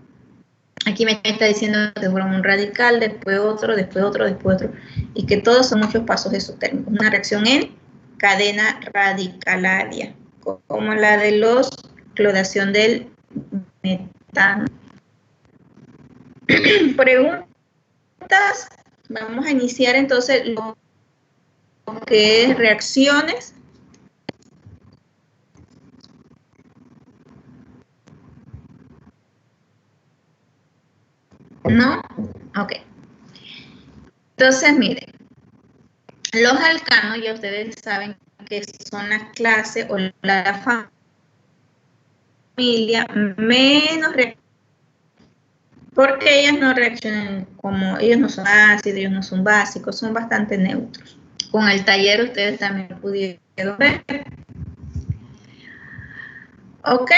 Aquí me está diciendo que forma un radical, después otro, después otro, después otro, y que todos son muchos pasos exotérmicos. Una reacción en cadena radicalaria, como la de la cloración del metano. Preguntas. Vamos a iniciar entonces lo que es reacciones. ¿No? Ok. Entonces, miren, los alcanos ya ustedes saben que son la clase o la familia menos reactiva, porque ellas no reaccionan como, ellos no son ácidos, ellos no son básicos, son bastante neutros. Con el taller ustedes también pudieron ver. Ok.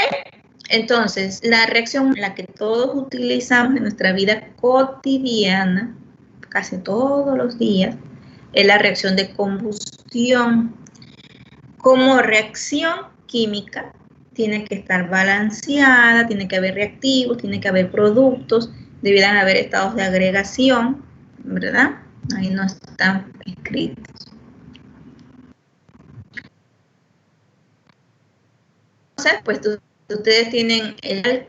Entonces, la reacción, la que todos utilizamos en nuestra vida cotidiana, casi todos los días, es la reacción de combustión. Como reacción química, tiene que estar balanceada, tiene que haber reactivos, tiene que haber productos, debieran haber estados de agregación, ¿verdad? Ahí no están escritos. Entonces, pues ustedes tienen el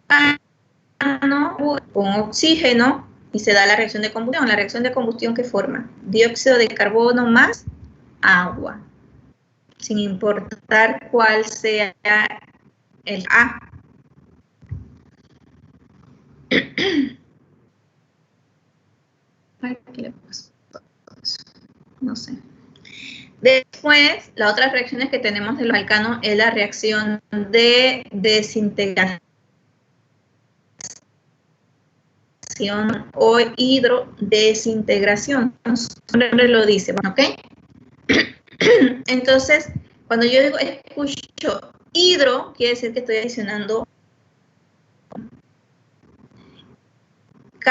alcano con oxígeno y se da la reacción de combustión. La reacción de combustión que forma dióxido de carbono más agua, sin importar cuál sea el A. No sé. Después, las otras reacciones que tenemos de los alcanos es la reacción de desintegración o hidrodesintegración. Siempre lo dice, ¿ok? Entonces, cuando yo digo escucho hidro, quiere decir que estoy adicionando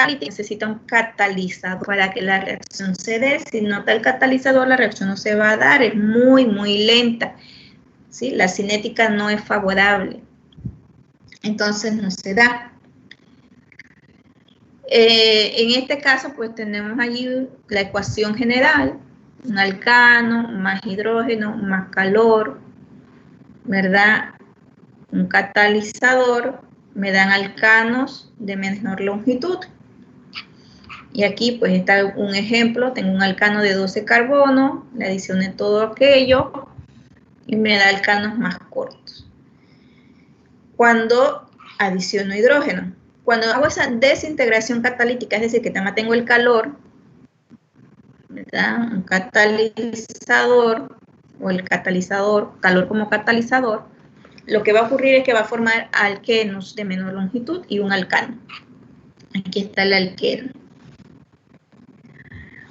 y necesita un catalizador para que la reacción se dé. Si no está el catalizador, la reacción no se va a dar, es muy, muy lenta. ¿Sí? La cinética no es favorable. Entonces no se da. En este caso, pues tenemos allí la ecuación general, un alcano, más hidrógeno, más calor, ¿verdad? Un catalizador, me dan alcanos de menor longitud. Y aquí pues está un ejemplo, tengo un alcano de 12 carbonos, le adicioné todo aquello y me da alcanos más cortos. Cuando adiciono hidrógeno, cuando hago esa desintegración catalítica, es decir, que también tengo el calor, ¿verdad? Un catalizador o el catalizador, calor como catalizador, lo que va a ocurrir es que va a formar alquenos de menor longitud y un alcano. Aquí está el alqueno.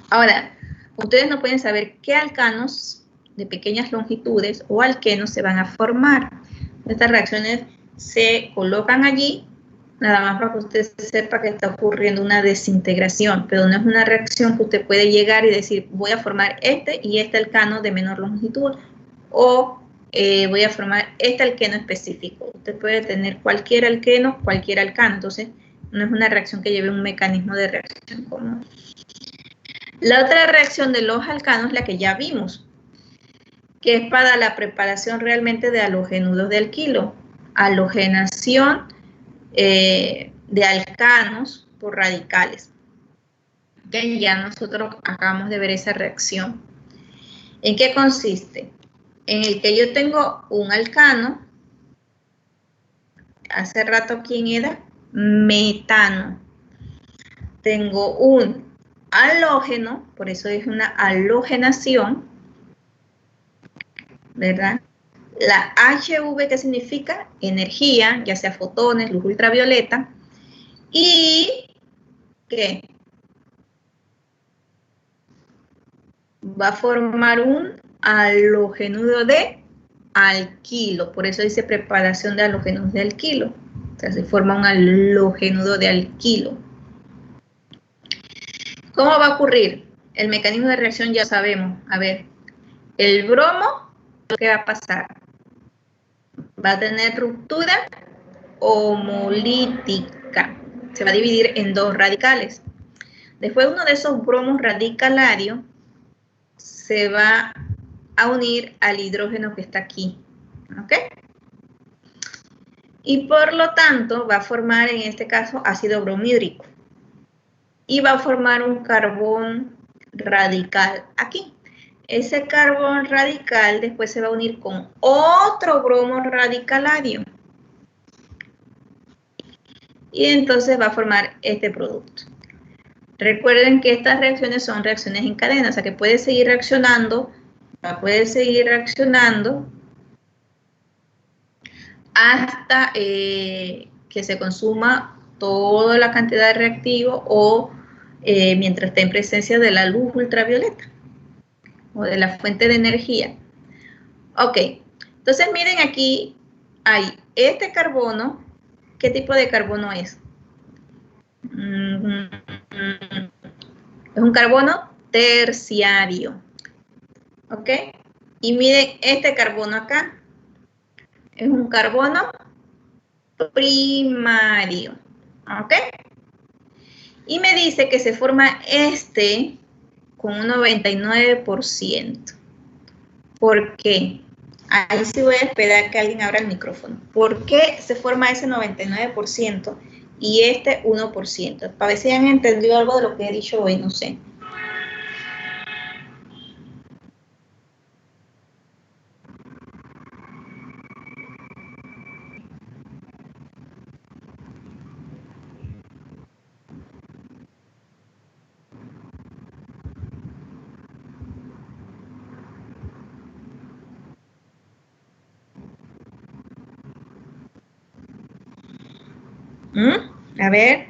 Ahora, ustedes no pueden saber qué alcanos de pequeñas longitudes o alquenos se van a formar. Estas reacciones se colocan allí, nada más para que usted sepa que está ocurriendo una desintegración, pero no es una reacción que usted puede llegar y decir, voy a formar este y este alcano de menor longitud, o voy a formar este alqueno específico. Usted puede tener cualquier alqueno, cualquier alcano, entonces no es una reacción que lleve un mecanismo de reacción común. La otra reacción de los alcanos es la que ya vimos, que es para la preparación realmente de halogenuros de alquilo, halogenación de alcanos por radicales. ¿Okay? Ya nosotros acabamos de ver esa reacción. ¿En qué consiste? En el que yo tengo un alcano, hace rato, ¿quién era? Metano. Tengo un halógeno, por eso es una halogenación, ¿verdad? La HV, ¿qué significa? Energía, ya sea fotones, luz ultravioleta, y ¿qué? Va a formar un halogenudo de alquilo, por eso dice preparación de halogenuros de alquilo, o sea, se forma un halogenudo de alquilo. ¿Cómo va a ocurrir? El mecanismo de reacción ya sabemos. A ver, el bromo, ¿qué va a pasar? Va a tener ruptura homolítica. Se va a dividir en dos radicales. Después uno de esos bromos radicalarios se va a unir al hidrógeno que está aquí. ¿Ok? Y por lo tanto va a formar en este caso ácido bromhídrico. Y va a formar un carbón radical aquí. Ese carbón radical después se va a unir con otro bromo radicalario. Y entonces va a formar este producto. Recuerden que estas reacciones son reacciones en cadena, o sea que puede seguir reaccionando, hasta que se consuma toda la cantidad de reactivo o mientras esté en presencia de la luz ultravioleta o de la fuente de energía. Ok, entonces miren aquí, hay este carbono. ¿Qué tipo de carbono es? es un carbono terciario. ¿Ok? Y miren, este carbono acá es un carbono primario. ¿Ok? Y me dice que se forma este con un 99%. ¿Por qué? Ahí sí voy a esperar que alguien abra el micrófono. ¿Por qué se forma ese 99% y este 1%? Para ver si han entendido algo de lo que he dicho hoy, no sé. A ver.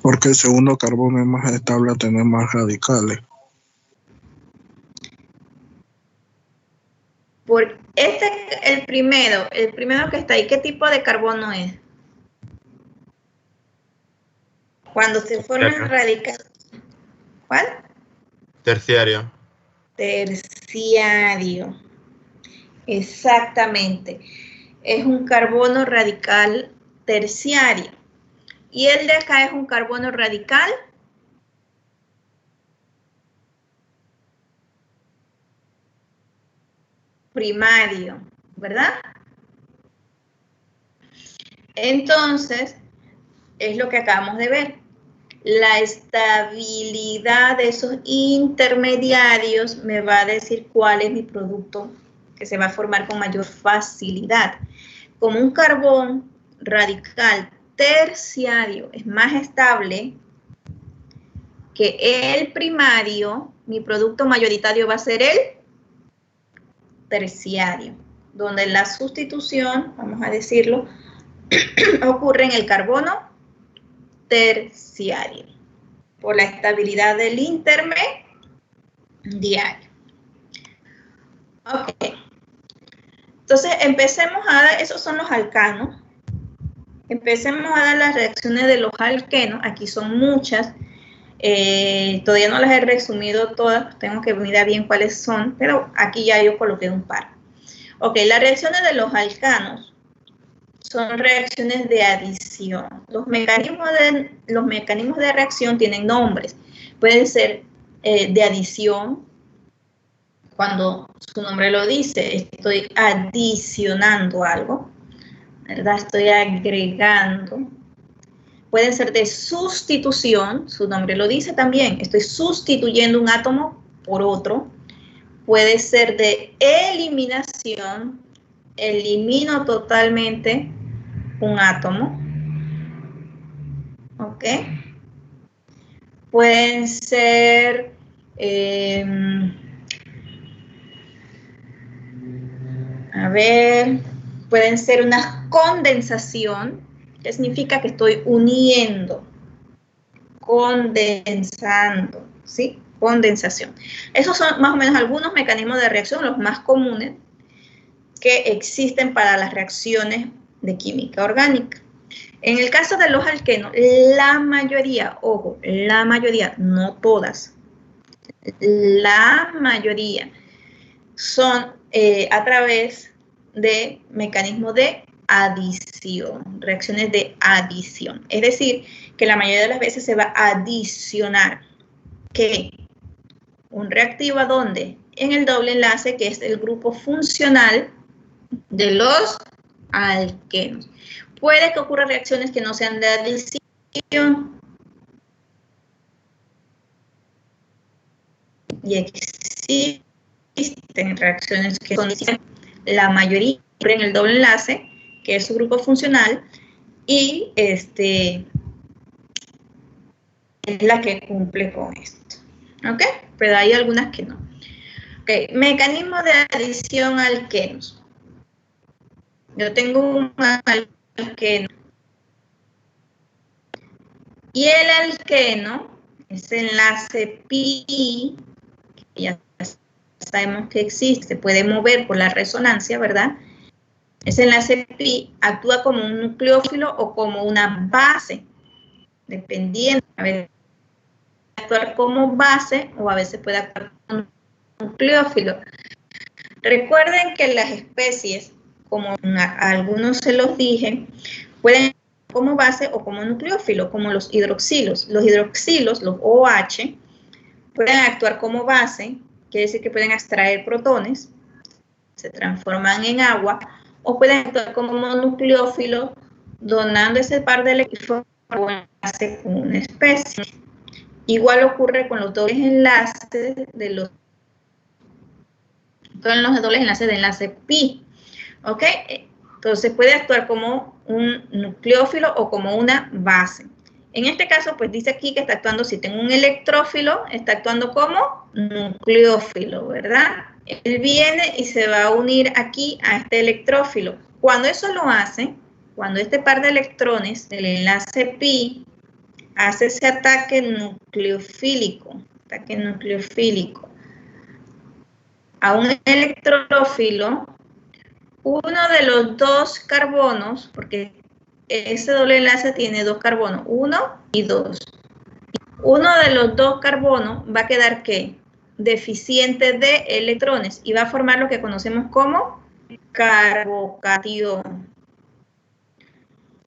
Porque el segundo carbono es más estable a tener más radicales. Por el primero que está ahí, ¿qué tipo de carbono es? Cuando se forman radicales. ¿Cuál? Terciario. Terciario. Exactamente. Es un carbono radical terciario. Y el de acá es un carbono radical primario, ¿verdad? Entonces, es lo que acabamos de ver. La estabilidad de esos intermediarios me va a decir cuál es mi producto que se va a formar con mayor facilidad. Como un carbón radical terciario es más estable que el primario, mi producto mayoritario va a ser el terciario, donde la sustitución, vamos a decirlo, ocurre en el carbono terciario, por la estabilidad del intermediario. Ok. Entonces, empecemos a dar, esos son los alcanos. Empecemos a dar las reacciones de los alquenos. Aquí son muchas. Todavía no las he resumido todas. Tengo que mirar bien cuáles son, pero aquí ya yo coloqué un par. Ok, las reacciones de los alcanos son reacciones de adición. Los mecanismos de reacción tienen nombres. Pueden ser de adición, cuando su nombre lo dice, estoy adicionando algo, ¿verdad? Estoy agregando. Pueden ser de sustitución, su nombre lo dice también, estoy sustituyendo un átomo por otro. Puede ser de eliminación, elimino totalmente un átomo. ¿Ok? Pueden ser pueden ser una condensación, que significa que estoy uniendo, condensando, ¿sí? Condensación. Esos son más o menos algunos mecanismos de reacción, los más comunes que existen para las reacciones de química orgánica. En el caso de los alquenos, la mayoría, ojo, la mayoría, no todas, la mayoría son a través de mecanismos de adición, reacciones de adición. Es decir, que la mayoría de las veces se va a adicionar ¿qué? Un reactivo ¿a dónde? En el doble enlace, que es el grupo funcional de los alquenos. Puede que ocurran reacciones que no sean de adición. Y existen reacciones que son la mayoría en el doble enlace, que es su grupo funcional, y es la que cumple con esto. ¿Ok? Pero hay algunas que no. Ok, mecanismo de adición a alquenos. Yo tengo un alqueno. Y el alqueno, ese enlace pi, que ya sabemos que existe, se puede mover por la resonancia, ¿verdad? Ese enlace pi actúa como un nucleófilo o como una base, dependiendo. A veces puede actuar como base o a veces puede actuar como un nucleófilo. Recuerden que las especies, como a algunos se los dije, pueden actuar como base o como nucleófilo, como los hidroxilos. Los hidroxilos, los OH, pueden actuar como base, quiere decir que pueden extraer protones, se transforman en agua, o pueden actuar como nucleófilos, donando ese par de electrones con una especie. Igual ocurre con los dobles enlaces de los dobles enlaces de enlace pi. ¿Ok? Entonces puede actuar como un nucleófilo o como una base. En este caso, pues dice aquí que está actuando, si tengo un electrófilo, está actuando como nucleófilo, ¿verdad? Él viene y se va a unir aquí a este electrófilo. Cuando eso lo hace, cuando este par de electrones del enlace pi hace ese ataque nucleofílico a un electrófilo, uno de los dos carbonos, porque ese doble enlace tiene dos carbonos, 1 y 2. Uno de los dos carbonos va a quedar, ¿qué? Deficiente de electrones y va a formar lo que conocemos como carbocatión.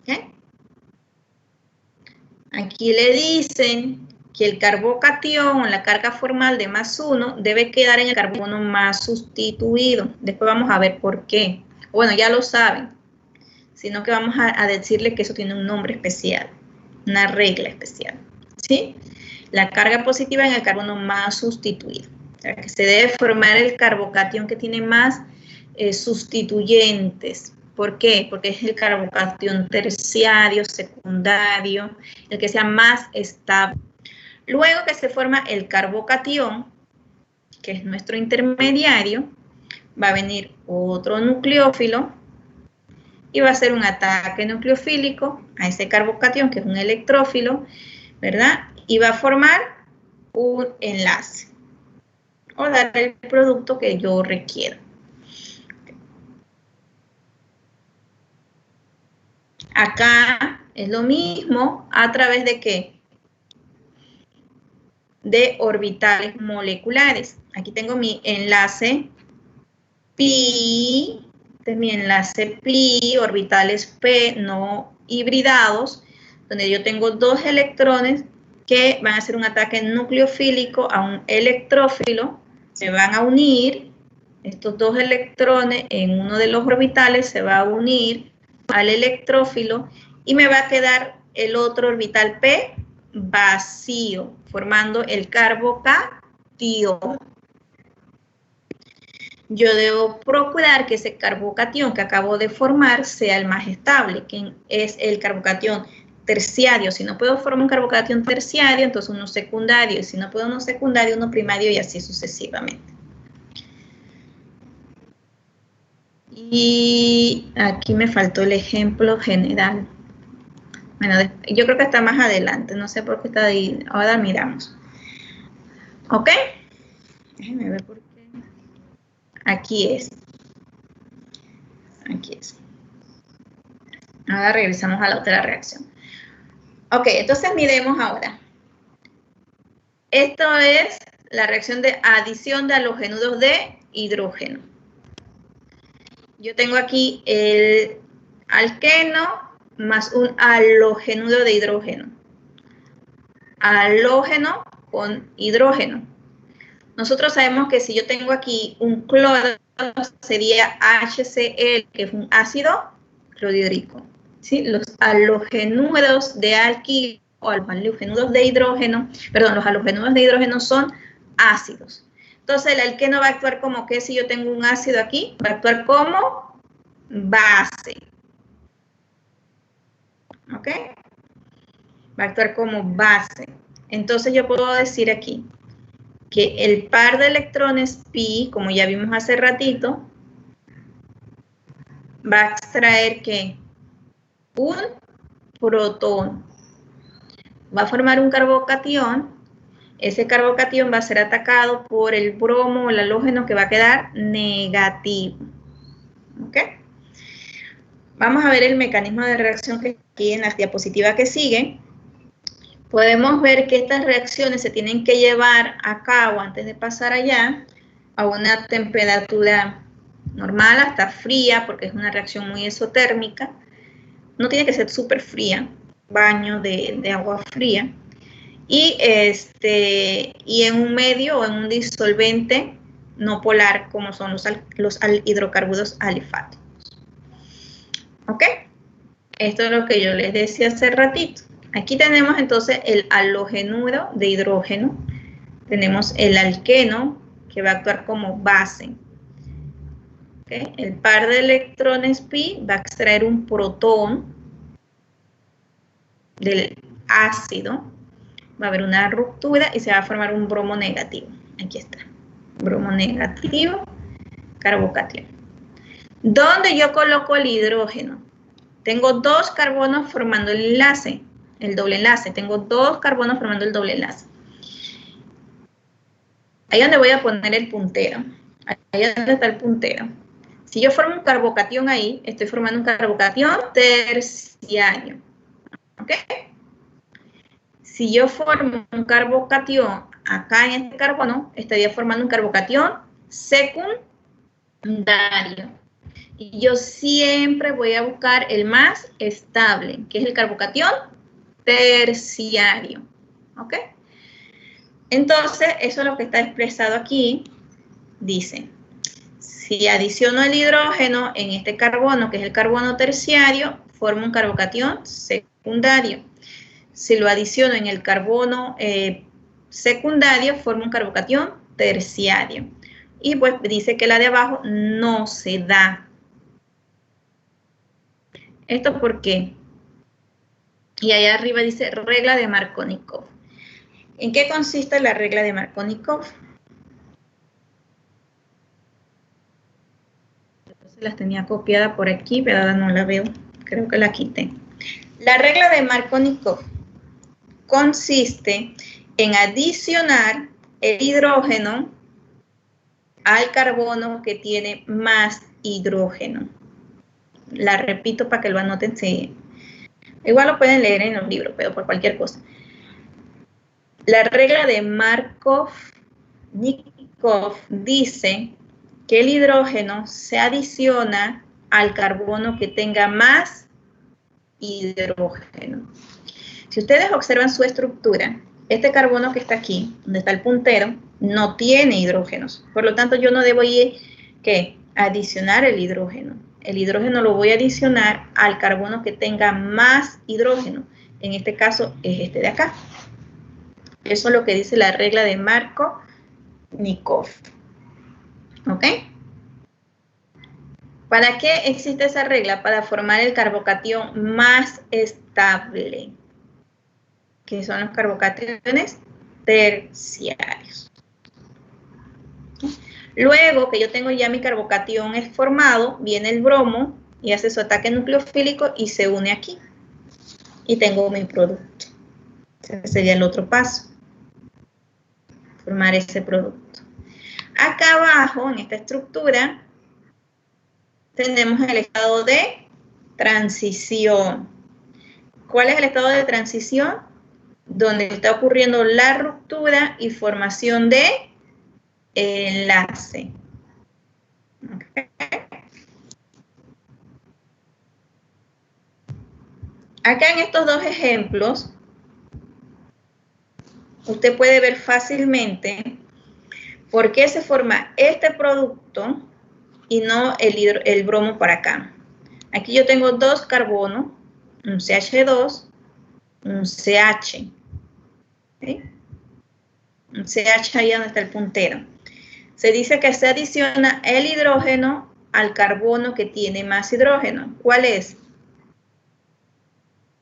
¿Okay? Aquí le dicen que el carbocatión o la carga formal de +1 debe quedar en el carbono más sustituido. Después vamos a ver por qué. Bueno, ya lo saben, sino que vamos a decirle que eso tiene un nombre especial, una regla especial, ¿sí? La carga positiva en el carbono más sustituido. O sea, que se debe formar el carbocatión que tiene más sustituyentes. ¿Por qué? Porque es el carbocatión terciario, secundario, el que sea más estable. Luego que se forma el carbocatión, que es nuestro intermediario, va a venir otro nucleófilo y va a hacer un ataque nucleofílico a ese carbocatión, que es un electrófilo, ¿verdad? Y va a formar un enlace o dar el producto que yo requiero. Acá es lo mismo, ¿a través de qué? De orbitales moleculares. Aquí tengo mi enlace pi, este es mi enlace pi, orbitales p no hibridados, donde yo tengo dos electrones que van a hacer un ataque nucleofílico a un electrófilo, se van a unir, estos dos electrones en uno de los orbitales se va a unir al electrófilo y me va a quedar el otro orbital p vacío, formando el carbocatión. Yo debo procurar que ese carbocatión que acabo de formar sea el más estable, que es el carbocatión terciario. Si no puedo formar un carbocatión terciario, entonces uno secundario. Y si no puedo uno secundario, uno primario y así sucesivamente. Y aquí me faltó el ejemplo general. Bueno, yo creo que está más adelante. No sé por qué está ahí. Ahora miramos. ¿Ok? Déjenme ver por qué. Aquí es. Aquí es. Ahora regresamos a la otra reacción. Ok, entonces miremos ahora. Esto es la reacción de adición de halogenuros de hidrógeno. Yo tengo aquí el alqueno más un halogenudo de hidrógeno. Halógeno con hidrógeno. Nosotros sabemos que si yo tengo aquí un cloro, sería HCl, que es un ácido clorhídrico. ¿Sí? Los halogenuros de alquilo o los halogenuros de hidrógeno, perdón, los halogenuros de hidrógeno son ácidos. Entonces el alqueno va a actuar como que si yo tengo un ácido aquí, va a actuar como base. ¿Ok? Va a actuar como base. Entonces yo puedo decir aquí que el par de electrones pi, como ya vimos hace ratito, va a extraer ¿qué? Un protón. Va a formar un carbocatión. Ese carbocatión va a ser atacado por el bromo o el halógeno que va a quedar negativo. ¿Ok? vamos a ver el mecanismo de reacción que aquí en la diapositiva que sigue. Podemos ver que estas reacciones se tienen que llevar a cabo antes de pasar allá a una temperatura normal hasta fría, porque es una reacción muy exotérmica. No tiene que ser súper fría, baño de agua fría. Y en un medio o en un disolvente no polar, como son los hidrocarburos alifáticos. ¿Ok? Esto es lo que yo les decía hace ratito. Aquí tenemos entonces el halogenuro de hidrógeno. Tenemos el alqueno, que va a actuar como base. ¿Okay? El par de electrones pi va a extraer un protón del ácido. Va a haber una ruptura y se va a formar un bromo negativo. Aquí está. Bromo negativo, carbocatión. ¿Dónde yo coloco el hidrógeno? Tengo dos carbonos formando el enlace, el doble enlace. Tengo dos carbonos formando el doble enlace. Ahí es donde voy a poner el puntero. Ahí es donde está el puntero. Si yo formo un carbocatión ahí, estoy formando un carbocatión terciario. ¿Ok? Si yo formo un carbocatión acá en este carbono, estaría formando un carbocatión secundario. Y yo siempre voy a buscar el más estable, que es el carbocatión terciario. ¿Ok? Entonces, eso es lo que está expresado aquí. Dice, si adiciono el hidrógeno en este carbono, que es el carbono terciario, formo un carbocatión secundario. Si lo adiciono en el carbono secundario, formo un carbocatión terciario. Y pues dice que la de abajo no se da. ¿Esto por qué? Y allá arriba dice regla de Markovnikov. ¿En qué consiste la regla de Markovnikov? Las tenía copiada por aquí, pero ahora no la veo. Creo que la quité. La regla de Markovnikov consiste en adicionar el hidrógeno al carbono que tiene más hidrógeno. La repito para que lo anoten. Sí. Igual lo pueden leer en los libros, pero por cualquier cosa. La regla de Markovnikov dice que el hidrógeno se adiciona al carbono que tenga más hidrógeno. Si ustedes observan su estructura, este carbono que está aquí, donde está el puntero, no tiene hidrógenos. Por lo tanto, yo no debo ir, ¿qué? Adicionar el hidrógeno. El hidrógeno lo voy a adicionar al carbono que tenga más hidrógeno. En este caso, es este de acá. Eso es lo que dice la regla de Markovnikov. ¿Ok? ¿Para qué existe esa regla? Para formar el carbocatión más estable, que son los carbocationes terciarios. Luego que yo tengo ya mi carbocatión formado, viene el bromo y hace su ataque nucleofílico y se une aquí. Y tengo mi producto. Ese sería el otro paso. Formar ese producto. Acá abajo, en esta estructura, tenemos el estado de transición. ¿Cuál es el estado de transición? Donde está ocurriendo la ruptura y formación de enlace. Okay. Acá en estos dos ejemplos, usted puede ver fácilmente por qué se forma este producto y no el bromo para acá. Aquí yo tengo dos carbonos, un CH2, un CH. ¿Sí? Un CH ahí donde está el puntero. Se dice que se adiciona el hidrógeno al carbono que tiene más hidrógeno. ¿Cuál es?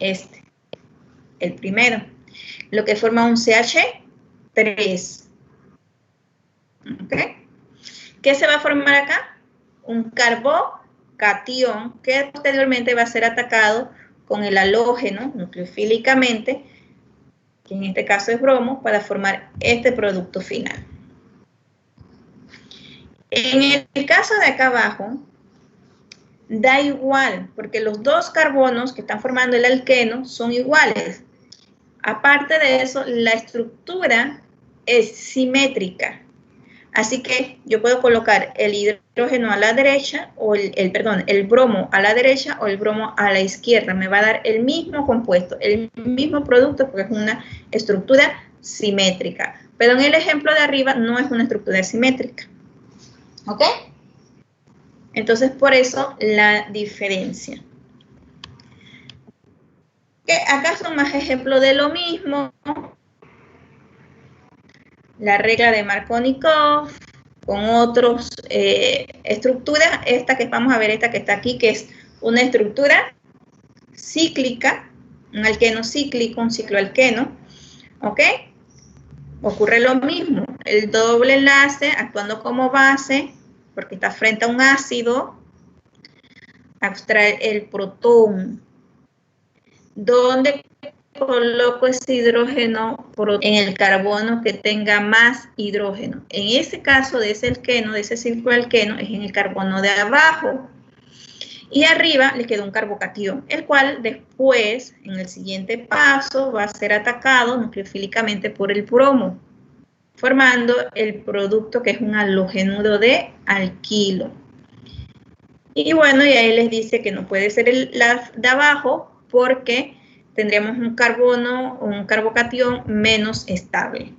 Este, el primero. Lo que forma un CH3. ¿Ok? ¿Qué se va a formar acá? Un carbocatión que posteriormente va a ser atacado con el halógeno nucleofílicamente, que en este caso es bromo, para formar este producto final. En el caso de acá abajo, Da igual, porque los dos carbonos que están formando el alqueno son iguales. Aparte de eso, la estructura es simétrica. Así que yo puedo colocar el hidrógeno a la derecha, o el bromo a la derecha o el bromo a la izquierda. Me va a dar el mismo compuesto, el mismo producto, porque es una estructura simétrica. Pero en el ejemplo de arriba no es una estructura simétrica. ¿Ok? Entonces, por eso la diferencia. Acá son más ejemplos de lo mismo. La regla de Markovnikov con otras estructuras. Esta que vamos a ver, esta que está aquí, que es una estructura cíclica, un alqueno cíclico, un cicloalqueno. ¿Ok? Ocurre lo mismo. El doble enlace actuando como base, porque está frente a un ácido, abstrae el protón. ¿Dónde coloco ese hidrógeno en el carbono que tenga más hidrógeno? En ese caso de ese alqueno, de ese cicloalqueno, es en el carbono de abajo. Y arriba le queda un carbocatión, el cual después, en el siguiente paso, va a ser atacado nucleofílicamente por el bromo, formando el producto que es un halogenuro de alquilo. Y bueno, y ahí les dice que no puede ser el de abajo porque tendríamos un carbono o un carbocatión menos estable.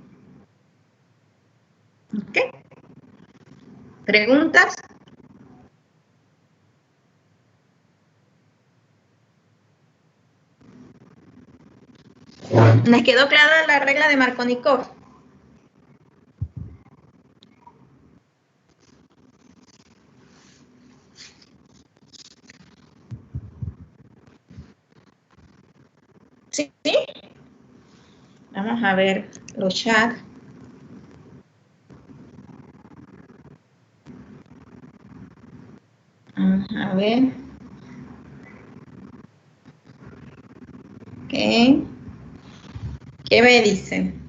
¿Ok? ¿Preguntas? ¿Les quedó clara la regla de Markovnikov? ¿Sí? Vamos a ver los chats. Vamos a ver. Ok. ¿Qué me dicen?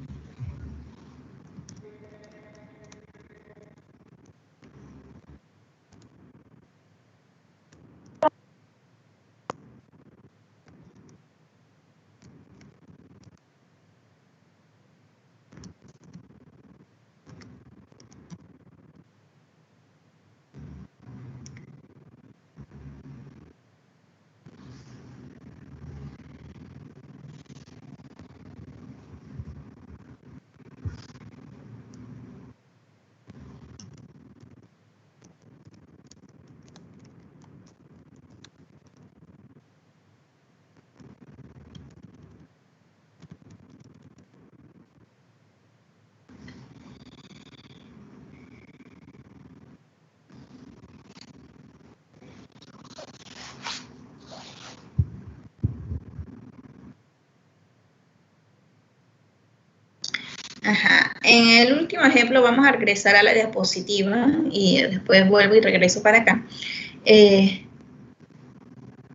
Ajá. En el último ejemplo vamos a regresar a la diapositiva y después vuelvo y regreso para acá.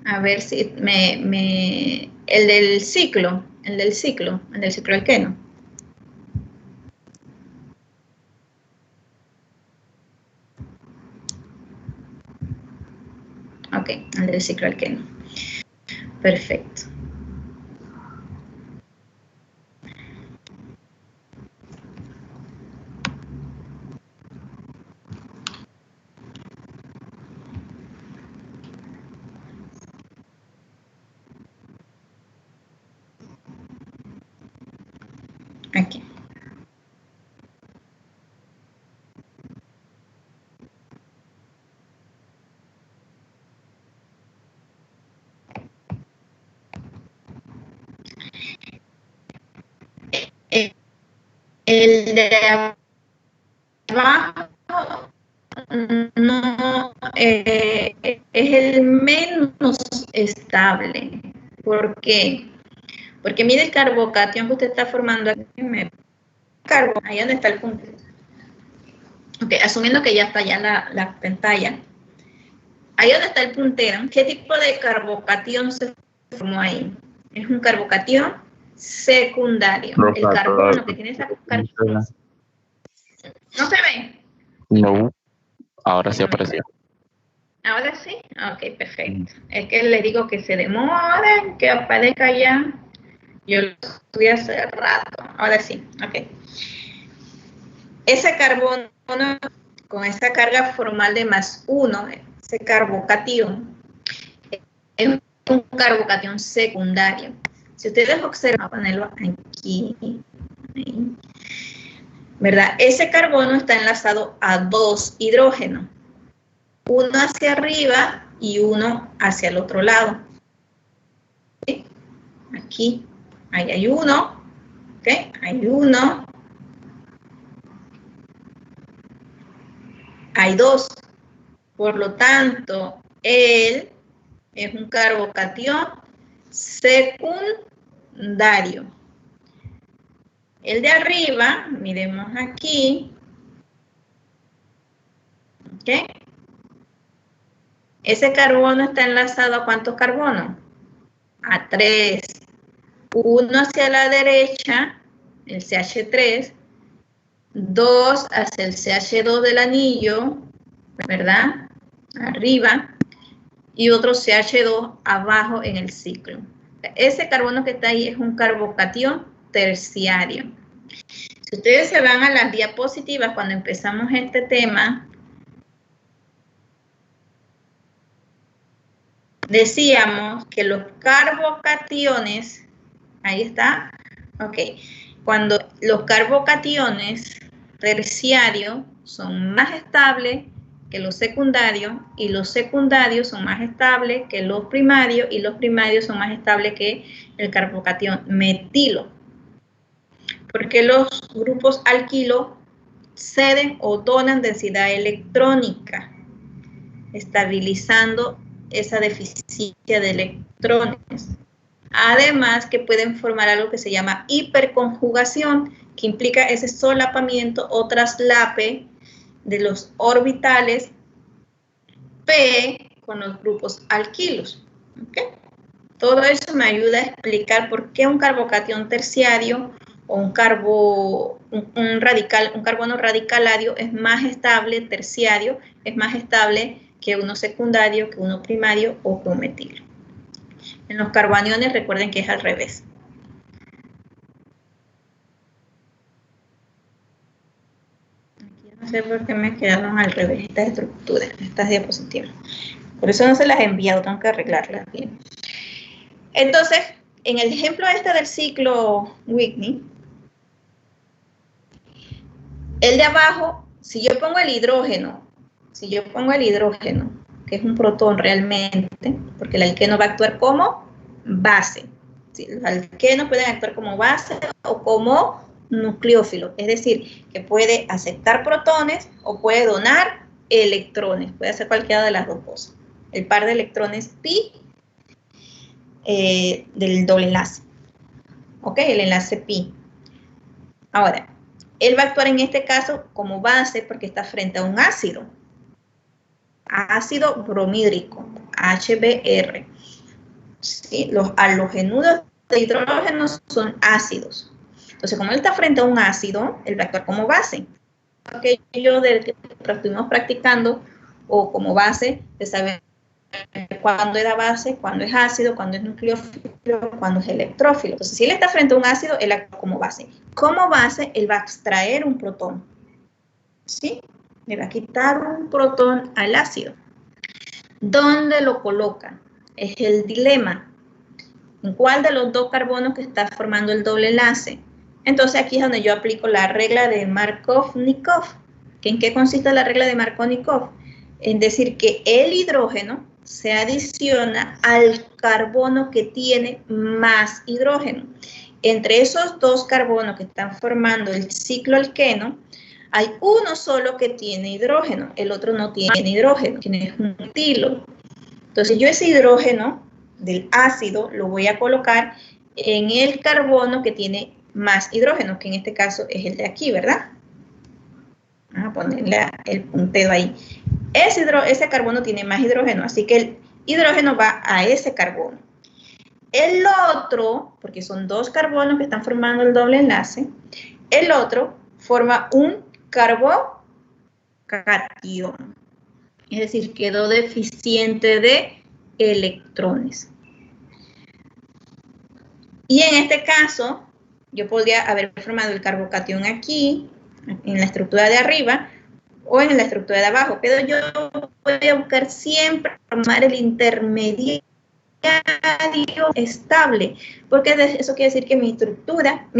A ver si el del ciclo alqueno. Ok, el del ciclo alqueno. Perfecto. Aquí. El de abajo no es el menos estable. ¿Por qué? Porque mire el carbocatión que usted está formando aquí. Ahí donde está el punto. Ok, asumiendo que ya está ya la pantalla. Ahí donde está el puntero, ¿qué tipo de carbocatión se formó ahí? Es un carbocatión secundario. El carbono que tiene esa carbocatión. ¿No se ve? No, ahora sí apareció. ¿Ahora sí? Ok, perfecto. Es que les digo que se demoren, que aparezca ya. Yo lo estudié hace rato. Ahora sí, ok. Ese carbono con esa carga formal de +1, ese carbocatión, es un carbocatión secundario. Si ustedes observan, voy a ponerlo aquí, ¿verdad? Ese carbono está enlazado a 2 hidrógenos, uno hacia arriba y uno hacia el otro lado. ¿Sí? Aquí, ahí hay uno, ¿ok? Hay uno, hay 2. Por lo tanto, él es un carbocatión secundario. El de arriba, miremos aquí, ¿ok? Ese carbono está enlazado ¿a cuántos carbonos? A 3. Uno hacia la derecha, el CH3, 2 hacia el CH2 del anillo, ¿verdad? Arriba, y otro CH2 abajo en el ciclo. Ese carbono que está ahí es un carbocatión terciario. Si ustedes se van a las diapositivas cuando empezamos este tema, decíamos que los carbocationes, ahí está, ok, cuando los carbocationes terciarios son más estables que los secundarios, y los secundarios son más estables que los primarios, y los primarios son más estables que el carbocatión metilo. Porque los grupos alquilo ceden o donan densidad electrónica, estabilizando esa deficiencia de electrones. Además que pueden formar algo que se llama hiperconjugación, que implica ese solapamiento o traslape de los orbitales P con los grupos alquilos. ¿Okay? Todo eso me ayuda a explicar por qué un carbocatión terciario o un carbono radicalario es más estable, terciario, es más estable que uno secundario, que uno primario o que un metilo. En los carboniones recuerden que es al revés. Aquí no sé por qué me quedaron al revés estas estructuras, estas diapositivas. Por eso no se las he enviado, tengo que arreglarlas bien. Entonces, en el ejemplo este del ciclo Whitney, el de abajo, si yo pongo el hidrógeno, que es un protón realmente, porque el alqueno va a actuar como base. ¿Sí? Los alquenos pueden actuar como base o como nucleófilo, es decir, que puede aceptar protones o puede donar electrones, puede hacer cualquiera de las dos cosas. El par de electrones pi del doble enlace. ¿Ok? El enlace pi. Ahora, él va a actuar en este caso como base porque está frente a un ácido. Ácido bromídrico, HBr. ¿Sí? Los halogenuros de hidrógeno son ácidos. Entonces, como él está frente a un ácido, él va a actuar como base. Aquello del que estuvimos practicando, o como base, de saber cuándo era base, cuándo es ácido, cuándo es nucleófilo, cuándo es electrófilo. Entonces, si él está frente a un ácido, él actúa como base. Como base, él va a extraer un protón. ¿Sí? Le va a quitar un protón al ácido. ¿Dónde lo coloca? Es el dilema. ¿En cuál de los dos carbonos que está formando el doble enlace? Entonces, aquí es donde yo aplico la regla de Markov-Nikov. ¿En qué consiste la regla de Markov-Nikov? En decir que el hidrógeno se adiciona al carbono que tiene más hidrógeno. Entre esos dos carbonos que están formando el ciclo alqueno, hay uno solo que tiene hidrógeno, el otro no tiene hidrógeno, tiene un metilo. Entonces yo ese hidrógeno del ácido lo voy a colocar en el carbono que tiene más hidrógeno, que en este caso es el de aquí, ¿verdad? Vamos a ponerle el puntero ahí. Ese carbono tiene más hidrógeno, así que el hidrógeno va a ese carbono. El otro, porque son dos carbonos que están formando el doble enlace, el otro forma un carbocatión. Es decir, quedó deficiente de electrones. Y en este caso, yo podría haber formado el carbocatión aquí, en la estructura de arriba, o en la estructura de abajo, pero yo voy a buscar siempre formar el intermediario estable, porque eso quiere decir que mi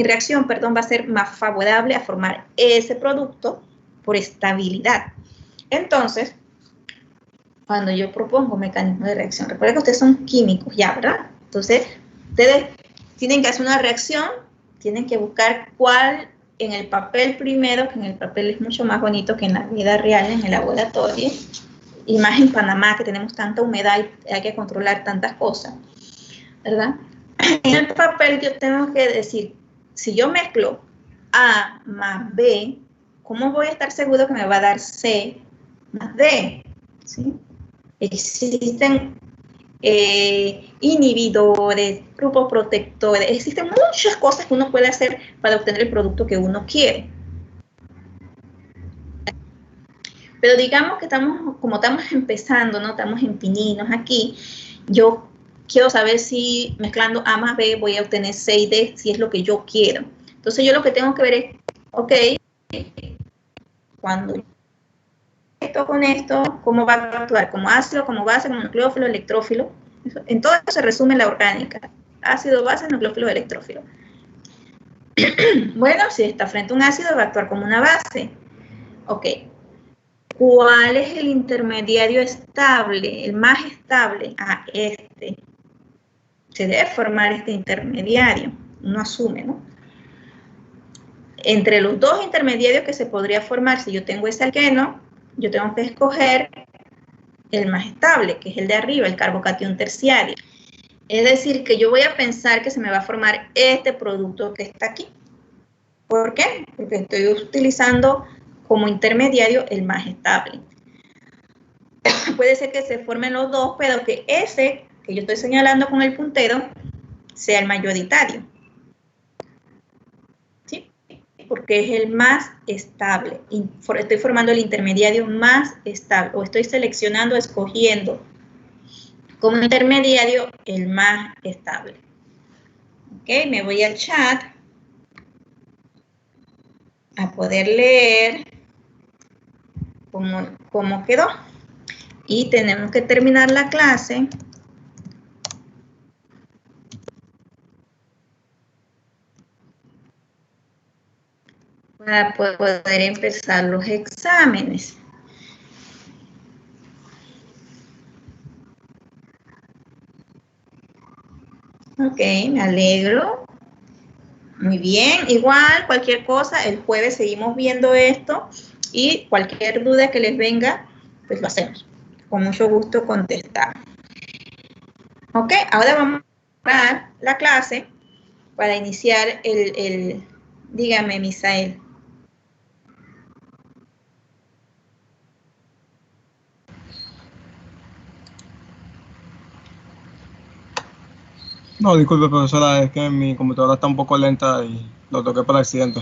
reacción, va a ser más favorable a formar ese producto por estabilidad. Entonces, cuando yo propongo mecanismo de reacción, recuerden que ustedes son químicos ya, ¿verdad? Entonces, ustedes tienen que hacer una reacción, tienen que buscar cuál en el papel primero, que en el papel es mucho más bonito que en la vida real, en el laboratorio, y más en Panamá, que tenemos tanta humedad y hay que controlar tantas cosas, ¿verdad? En el papel yo tengo que decir, si yo mezclo A más B, ¿cómo voy a estar seguro que me va a dar C más D? ¿Sí? Existen inhibidores, grupos protectores, existen muchas cosas que uno puede hacer para obtener el producto que uno quiere. Pero digamos que como estamos empezando, ¿no? Estamos en pininos aquí, yo quiero saber si mezclando A más B voy a obtener C y D, si es lo que yo quiero. Entonces yo lo que tengo que ver es, ok, cuando esto con esto, ¿cómo va a actuar? Como ácido, como base, como nucleófilo, electrófilo. En todo eso se resume la orgánica. Ácido, base, nucleófilo, electrófilo. Bueno, si está frente a un ácido, va a actuar como una base. Ok. ¿Cuál es el intermediario estable, el más estable? Ah, este. Se debe formar este intermediario. Uno asume, ¿no? Entre los dos intermediarios que se podría formar, si yo tengo ese alqueno, yo tengo que escoger el más estable, que es el de arriba, el carbocatión terciario. Es decir, que yo voy a pensar que se me va a formar este producto que está aquí. ¿Por qué? Porque estoy utilizando como intermediario el más estable. Puede ser que se formen los dos, pero que ese que yo estoy señalando con el puntero sea el mayoritario. ¿Sí? Porque es el más estable. Estoy formando el intermediario más estable, o estoy seleccionando, escogiendo como intermediario el más estable. Ok, me voy al chat a poder leer cómo quedó. Y tenemos que terminar la clase para poder empezar los exámenes. Ok, me alegro. Muy bien, igual, cualquier cosa, el jueves seguimos viendo esto y cualquier duda que les venga, pues lo hacemos. Con mucho gusto contestar. Ok, ahora vamos a dar la clase para iniciar dígame, Misael. No, disculpe, profesora, es que mi computadora está un poco lenta y lo toqué por accidente.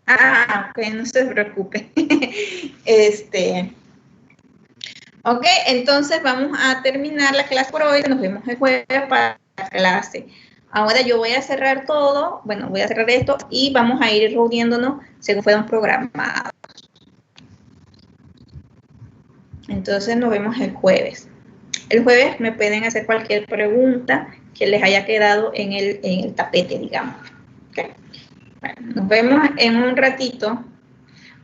Ah, ok, no se preocupe. Ok, entonces vamos a terminar la clase por hoy. Nos vemos el jueves para la clase. Ahora yo voy a cerrar todo. Bueno, voy a cerrar esto y vamos a ir reuniéndonos según fueron programados. Entonces nos vemos el jueves. El jueves me pueden hacer cualquier pregunta que les haya quedado en el tapete, digamos. Okay. Bueno, nos vemos en un ratito.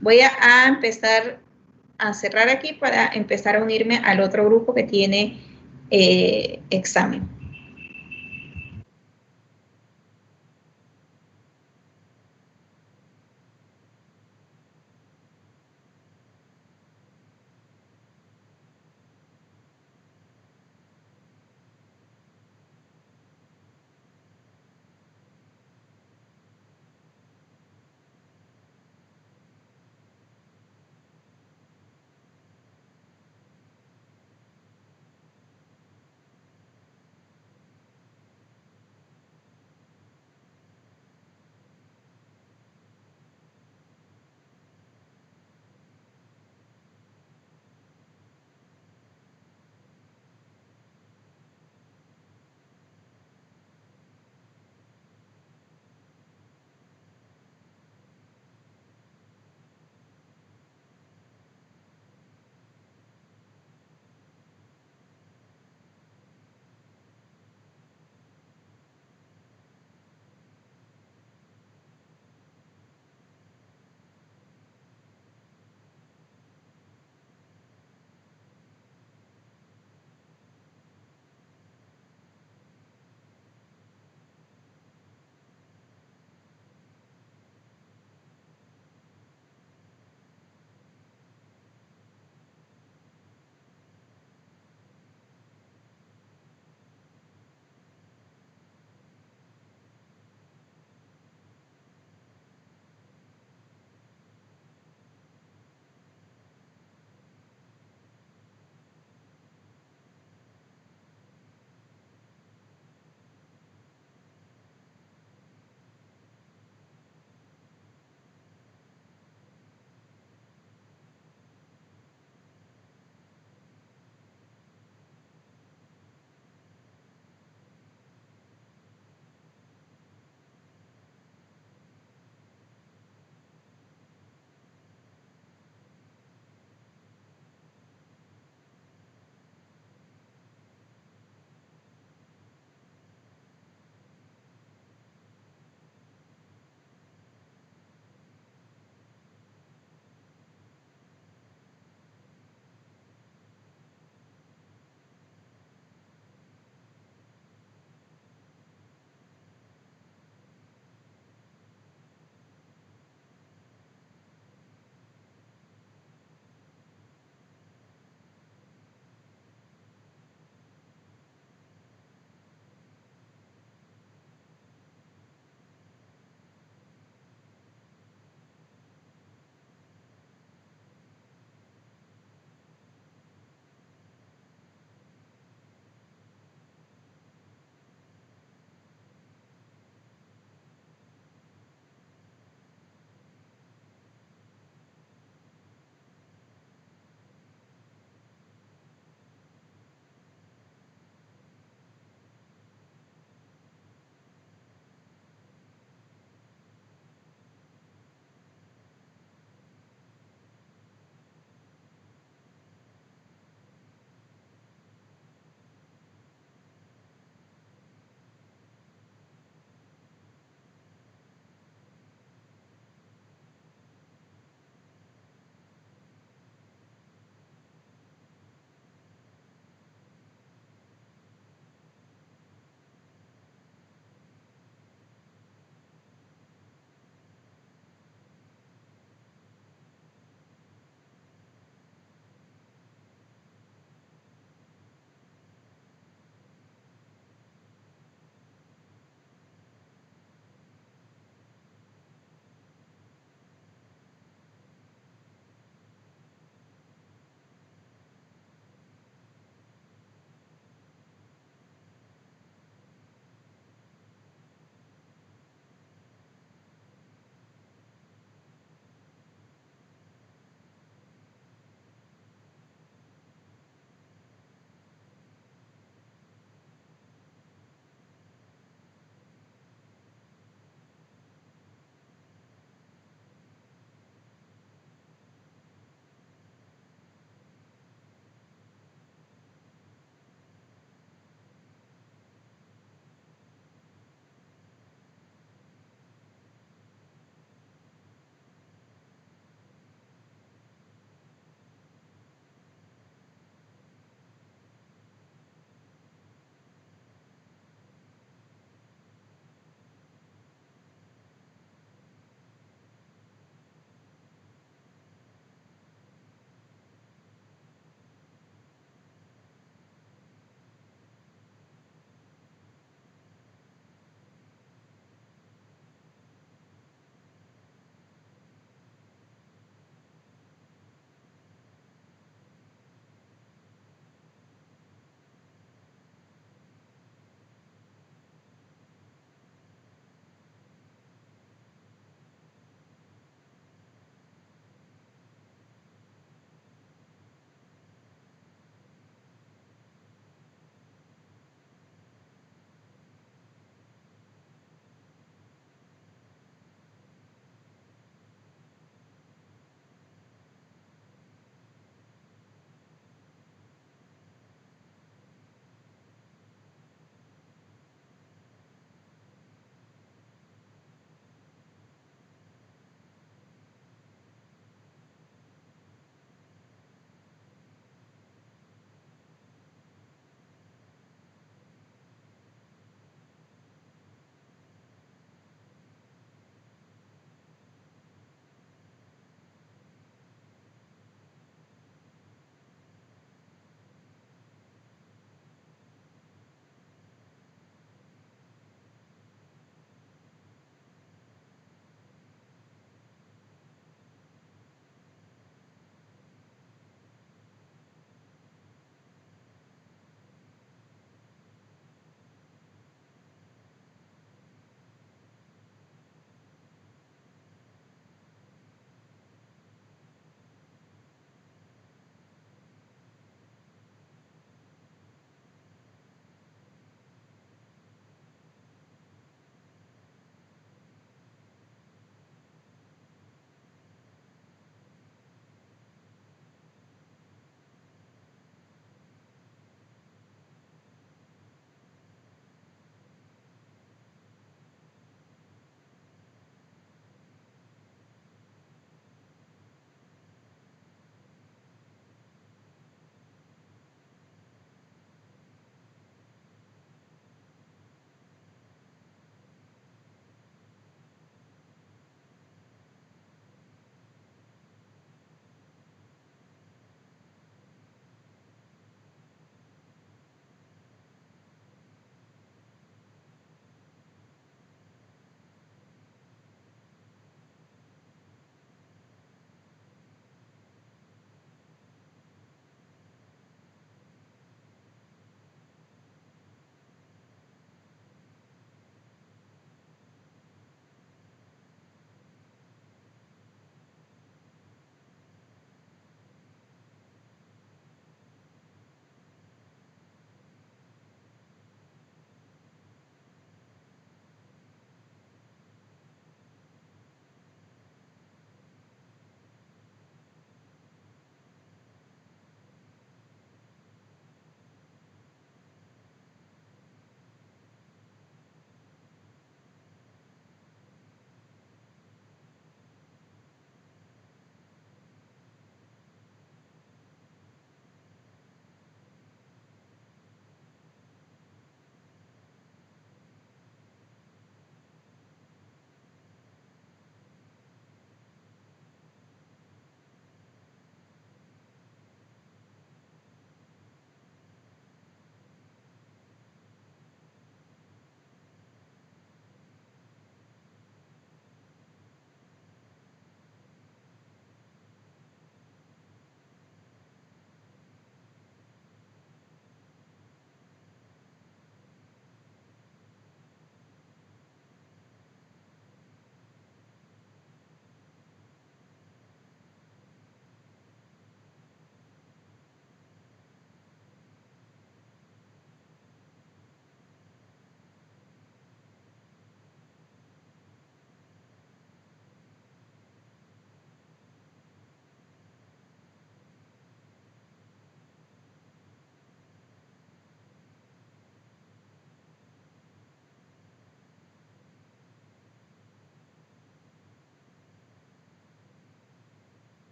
Voy a empezar a cerrar aquí para empezar a unirme al otro grupo que tiene examen.